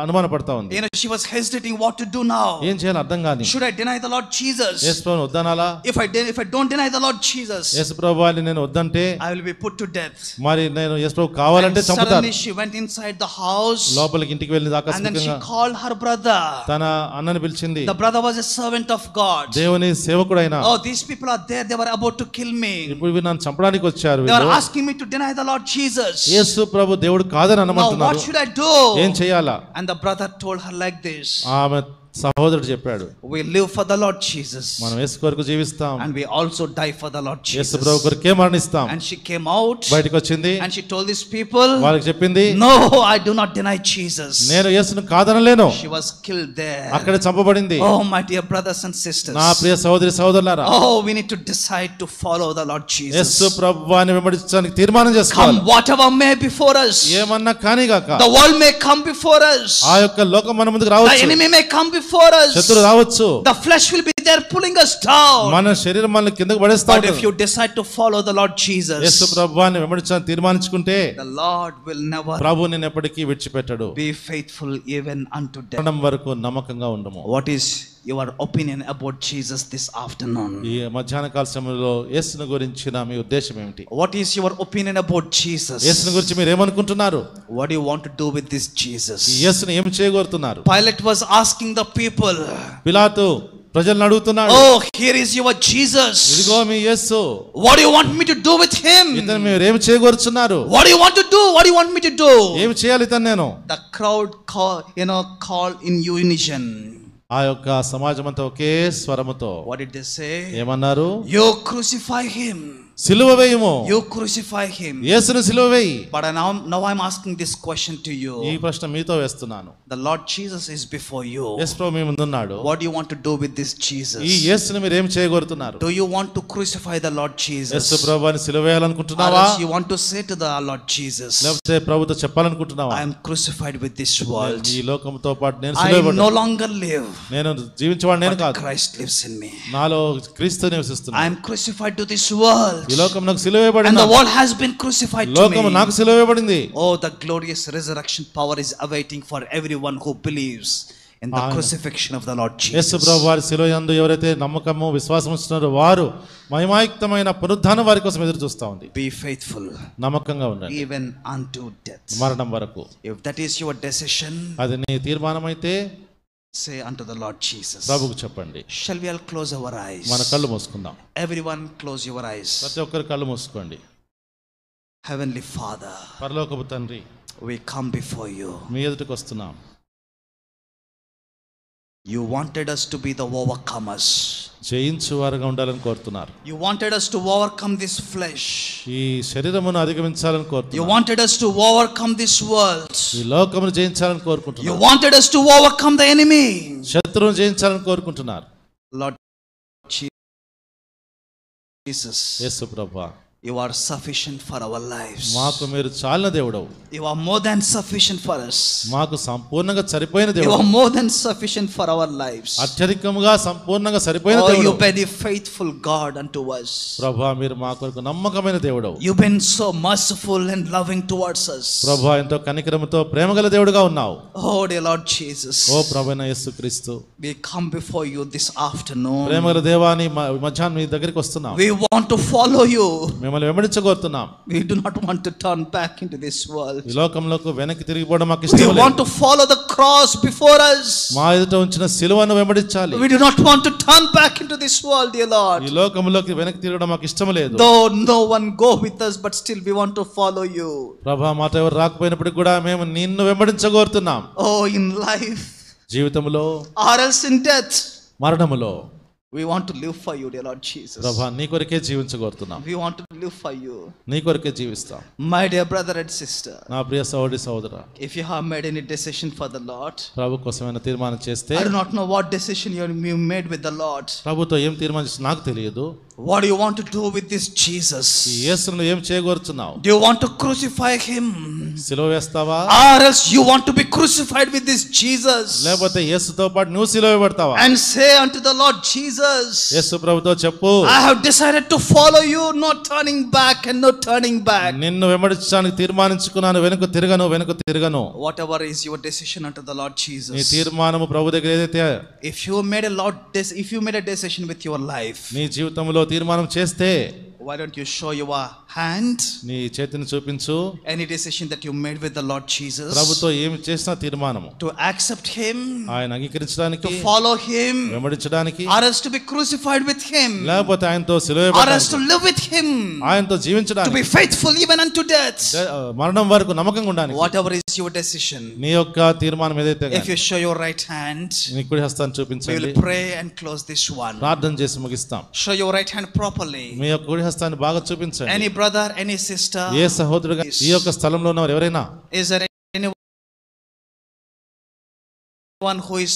అనుమానపడతా ఉంది. She was hesitating what to do now. ఏం చేయాలి అర్థం కాదు. Should I deny the Lord Jesus? యేసు ప్రభువును వద్దనాలా? If I don't deny the Lord Jesus, యేసు ప్రభువుని నేను వద్దంటే I will be put to death. మరి నేను యేసు ప్రభు కావాలంటే చంపుతాను. Suddenly she went inside the house. లోపలికి ఇంటికి వెళ్ళింది ఆకస్మికంగా. And then she called her brother. తన అన్నని పిలిచింది. The brother was a servant of God. దేవుని సేవకుడైన. Oh, these people are there, they were about to kill me. ఇప్పుడు వీరు నన్ను చంపడానికి వచ్చారు. They were asking me to deny the Lord Jesus. యేసు ప్రభు దేవుడు కాదని అనమంటున్నారు. Now what should I do? ఏం చేయాలా? And the brother told her like this. ఆమె సహోదరుడు చెప్పాడు, we live for the Lord Jesus. మనం యేసు కొరకు జీవిస్తాం. And we also die for the Lord Jesus. యేసు ప్రభు కొరకే మరణిస్తాం. And she came out. బయటికి వచ్చింది. And she told these people, వాళ్ళకి చెప్పింది, no, I do not deny Jesus. నేను యేసును కాదనలేను. She was killed there. అక్కడ చంపబడింది. Oh my dear brothers and sisters. నా ప్రియ సహోదరి సహోదరులారా, oh, we need to decide to follow the Lord Jesus. యేసు ప్రభువుని వెంబడించడానికి తీర్మానం చేసుకోవాలి. Come whatever may before us. ఏమన్నా కాని గాక. The world may come before us. ఆ యొక్క లోకం మన ముందుకు రావచ్చు. The enemy may come before us. శత్రువు రావచ్చు. The flesh will be they're pulling us down. మన శరీరం మనల్ని కిందకు పడేస్తా But ఉంటుంది. if you decide to follow the Lord Jesus, యేసు ప్రభువుని వెంబడించాలని తీర్మానించుకుంటే the Lord will never ప్రభువు నిన్ను ఎప్పటికీ విడిచిపెట్టడు. be faithful even unto death. మరణం వరకు నమ్మకంగా ఉండము. What is your opinion about Jesus this afternoon? ఈ మధ్యాహ్న కాల సమయంలో యేసుని గురించిన మీ ఉద్దేశం ఏమిటి? What is your opinion about Jesus? యేసుని గురించి మీరు ఏమనుకుంటున్నారు? What do you want to do with this Jesus? ఈ యేసుని ఏం చేయగోరుతున్నారు? Pilate was asking the people, పిలాతు ప్రజలను అడుగుతున్నాడు, oh, here is your Jesus. ఇదిగో మీ యేసు. What do you want me to do with him? ఇతను మీరు ఏం చేయగోరుచున్నారు? What do you want to do? What do you want me to do? ఏం చేయాలి ఇతను నేను? The crowd call in unison. ఆ యొక్క సమాజం అంతా ఒకే స్వరముతో What did they say? ఏమన్నారు? You crucify him. సిలువ వేయము. You crucify him. యేసును సిలువ వేయి. But now I'm asking this question to you. ఈ ప్రశ్న మీతో వేస్తున్నాను. The Lord Jesus is before you. యేసు ప్రభు మీ ముందు ఉన్నాడు. What do you want to do with this Jesus? ఈ యేసుని మీరు ఏం చేయగోరుతున్నారు? Do you want to crucify the Lord Jesus? యేసు ప్రభువుని సిలువ Or వేయాలనుకుంటున్నావా? else you want to say to the Lord Jesus, లేకపోతే ప్రభుతో చెప్పాలనుకుంటున్నావా? I am crucified with this world. ఈ లోకంతో పాటు నేను I సిలువ no వేయబడ్డాను. longer live, నేను జీవించేవాడు నేను but కాదు. Christ lives in me. నాలో క్రీస్తు I నివసిస్తున్నాడు. am crucified to this world, ఈ లోకం నాకు సిలువ and వేయబడింది. the world has been crucified to లోకం me. నాకు సిలువ వేయబడింది. Oh, the glorious resurrection power is awaiting for everyone who believes in the crucifixion of the Lord Yesu Jesus. ప్రభు వారి సిలువ యందు ఎవరైతే నమ్మకము విశ్వాసం ఉంచుతున్నారో వారు మహిమాయుక్తమైన పునరుద్ధానం వారి కోసం ఎదురు చూస్తా ఉంది. Be faithful నమ్మకంగా ఉండండి even unto death. మరణం వరకు. If that is your decision, అది నీ తీర్మానం అయితే say unto the Lord Jesus. ప్రభువుకు చెప్పండి. Shall we all close our eyes? మన కళ్ళు మూసుకుందాం. Everyone close your eyes. ప్రతి ఒక్కరు కళ్ళు మూసుకోండి. Heavenly Father, పరలోకపు తండ్రి, we come before you. మీ ఎదుటకు వస్తున్నాం. You wanted us to be the overcomers. జయించువారుగా ఉండాలని కోరుతున్నారు. You wanted us to overcome this flesh. ఈ శరీరమును అధిగమించాలని You కోరుతున్నారు. wanted us to overcome this world. ఈ లోకమును జయించాలని You కోరుకుంటున్నారు. wanted us to overcome the enemy. శత్రువును జయించాలని కోరుకుంటున్నారు. Lord Jesus, యేసు ప్రభువా, you are sufficient for our lives. మాకు మీరు చాలిన దేవుడవు. You are more than sufficient for us. మాకు సంపూర్ణంగా సరిపోయిన You దేవుడు. are more than sufficient for our lives. అత్యధికముగా సంపూర్ణంగా సరిపోయిన Oh, దేవుడు. you've been a faithful God unto us. ప్రభువా, మీరు మా కొరకు నమ్మకమైన దేవుడవు. You've been so merciful and loving towards us. ప్రభువా, ఎంతో కనికరముతో ప్రేమగల దేవుడుగా ఉన్నావు. Oh, dear Lord Jesus, ఓ ప్రభువైన యేసుక్రీస్తు, we come before you this afternoon. ప్రేమగల దేవాని మధ్యాహ్నం మీ దగ్గరికి వస్తున్నాం. We want to follow you. మిమ్మల్ని వెంబడించగోరుతున్నాం. We do not want to turn back into this world. ఈ లోకంలోకి వెనక్కి తిరిగిపోవడం మాకు We ఇష్టం లేదు. want to follow the cross before us. మా ఎదుట ఉంచిన సిలువను వెంబడించాలి. We do not want to turn back into this world, dear Lord. ఈ లోకంలోకి వెనక్కి తిరగడం మాకు ఇష్టం లేదు. Though no one go with us, but still we want to follow you. ప్రభా, మాతో ఎవరు రాకపోయినప్పటికీ కూడా మేము నిన్ను వెంబడించగోరుతున్నాం. Oh, in life, జీవితంలో, or else in death, మరణములో we want to live for you, dear Lord Jesus. ప్రభా, నీ కొరకే జీవించగోరుతున్నాం. We want to live for you. నీ కొరకే జీవిస్తాం. My dear brother and sister, నా ప్రియ సహోదరి సహోదరా, if you have made any decision for the Lord, ప్రభు కోసమైన తీర్మానం చేస్తే, I do not know what decision you made with the Lord. ప్రభుతో ఏం తీర్మానించి నాకు తెలియదు. What do you want to do with this Jesus? ఈ యేసును ఏం చేయగోరుచున్నావు? Do you want to crucify him? సిలువ వేస్తావా? Or else you want to be crucified with this Jesus? లేకపోతే యేసుతో పాటు నువ్వు సిలువ వేయబడతావా? And say unto the Lord Jesus, యేసు ప్రభుతో చెప్పు, I have decided to follow you, not turning back and not turning back. నిన్ను వెంబడించడానికి తీర్మానించుకున్నాను, వెనుక తిరగను. Whatever is your decision unto the Lord నీ Jesus. తీర్మానము ప్రభు దగ్గర ఏదైతే, If you made a decision with your life, నీ జీవితంలో తీర్మానం చేస్తే, why don't you show your hand? నీ చేతిని చూపించు. Any decision that you made with the Lord Jesus, ప్రభుతో ఏమి చేసిన తీర్మానము, to accept him, ఆయన అంగీకరించడానికి, to follow him, వెంబడించడానికి, or else to be crucified with him, లేకపోతే ఆయనతో సిలువ or else to వేయబడడానికి, live with him, ఆయనతో to జీవించడానికి, be faithful even unto death. మరణం వరకు నమ్మకంగా ఉండడానికి. Whatever is your decision, నీ యొక్క తీర్మానం ఏదైతే, if you show your right hand, నీ కుడి హస్తాన్ని we చూపించండి. will pray and close this one. ప్రార్థన చేసి ముగిస్తాం. Show your right hand properly. మీ యొక్క కుడి హస్తాన్ని బాగా చూపించండి. Any brother, any sister, ఏ సహోదరుడుగా ఈ యొక్క స్థలంలో ఉన్నవారు ఎవరైనా, is there anyone who is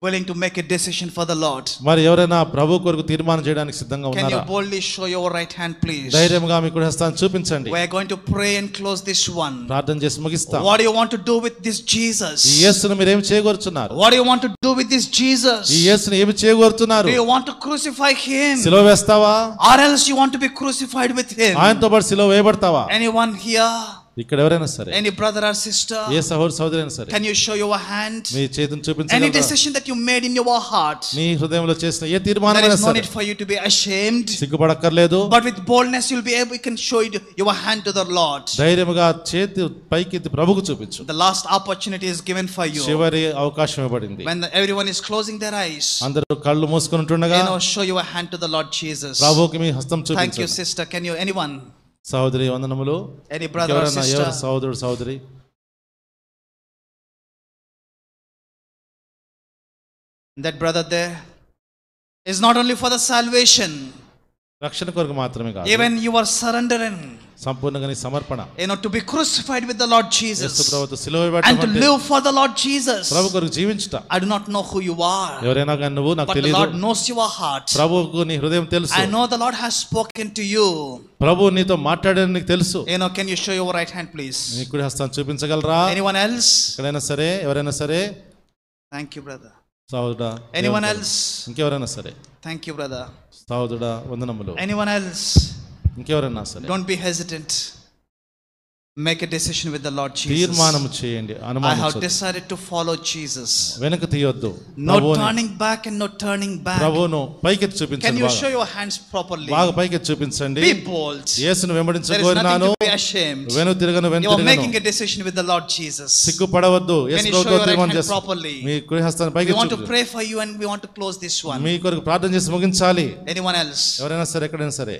willing to make a decision for the Lord? మరి ఎవరైనా ప్రభు కొరకు తీర్మానం చేయడానికి సిద్ధంగా Can you ఉన్నారా? boldly show your right hand, please? ధైర్యంగా మీ కుడి హస్తాన్ని చూపించండి. We are going to pray and close this one. ప్రార్థన చేసి ముగిస్తాం. What do you want to do with this Jesus? ఈ యేసును మీరు ఏమి చేయగోరుచున్నారు? What do you want to do with this Jesus? ఈ యేసును ఏమి చేయగోరుతున్నారు? Do you want to crucify him? సిలువ వేస్తావా? Or else you want to be crucified with him? ఆయనతో పాటు సిలువ వేయబడతావా? Anyone here? ఇక్కడ ఎవరైనా సరే, Any brother or sister? ఏ సహోదరు సహోదరైనా సరే, Can you show your hand? మీ చేతిని Any చూపించగలరా? decision that you made in your heart, నీ హృదయంలో చేసిన ఏ there తీర్మానమైనా is no సరే need for you to be ashamed, సిగ్గుపడక్కర్లేదు. but with boldness you'll be able, you can show your hand to the Lord. ధైర్యముగా చేతి పైకెత్తి ప్రభుకు చూపించు. The last opportunity is given for you. చివరి అవకాశం ఇవ్వబడింది. When everyone is closing their eyes, అందరూ కళ్ళు మూసుకొని ఉంటుండగా show your hand to the Lord Jesus. ప్రభువుకి మీ హస్తం Thank you, చూపించండి. sister. Can you, anyone? సహోదరి వందనములు. Any brother or ఎవరైనా sister? ఎవరు సహోదరుడు సహోదరి? That brother there is not only for the salvation, రక్షణ కొరకు మాత్రమే కాదు, even you are surrendering, సంపూర్ణంగా నీ సమర్పణ, to be crucified with the Lord Yesu Jesus ప్రభువుతో సిలువ and to వేయబడటం అంటే live for the Lord Jesus. ప్రభు కొరకు జీవించుట. I do not know who you are, ఎవరైనా కానీ నువ్వు నాకు but the తెలియదు. Lord knows your heart. ప్రభువుకు నీ హృదయం తెలుసు. I know the Lord has spoken to you. ప్రభు నీతో మాట్లాడని నీకు తెలుసు. Can you show your right hand, please? నీ కుడి హస్తాన్ని చూపించగలరా? Anyone else? ఎక్కడైనా సరే, ఎవరైనా సరే. Thank you, brother. సహోదరుడా. Anyone else? ఇంకెవరైనా సరే. Thank you, brother. సహోదరుడా వందనములు. Anyone else? ఇంకెవరైనా సరే. Don't be hesitant. Make a decision with the Lord Jesus. తీర్మానం చేయండి. I have decided to follow Jesus. వెనక తీయొద్దు. No turning back and no turning back. ప్రభువును పైకెత్తి Can చూపించండి. you show your hands properly? బాగా పైకెత్తి చూపించండి. Be bold. యేసును There is వెంబడించగోరినాను. nothing to be ashamed. వెను తిరగను వెను You are తిరగను. making a decision with the Lord Jesus. సిగ్గుపడవద్దు. Can Yesu you show ప్రభువుతో your right తీర్మానం hand చేసి properly? మీ కుడి హస్తాన్ని We పైకెత్తి want to చూపించండి. pray for you and we want to close this one. మీ కొరకు ప్రార్థన చేసి ముగించాలి. Anyone else? ఎవరైనా సరే, ఎక్కడైనా సరే.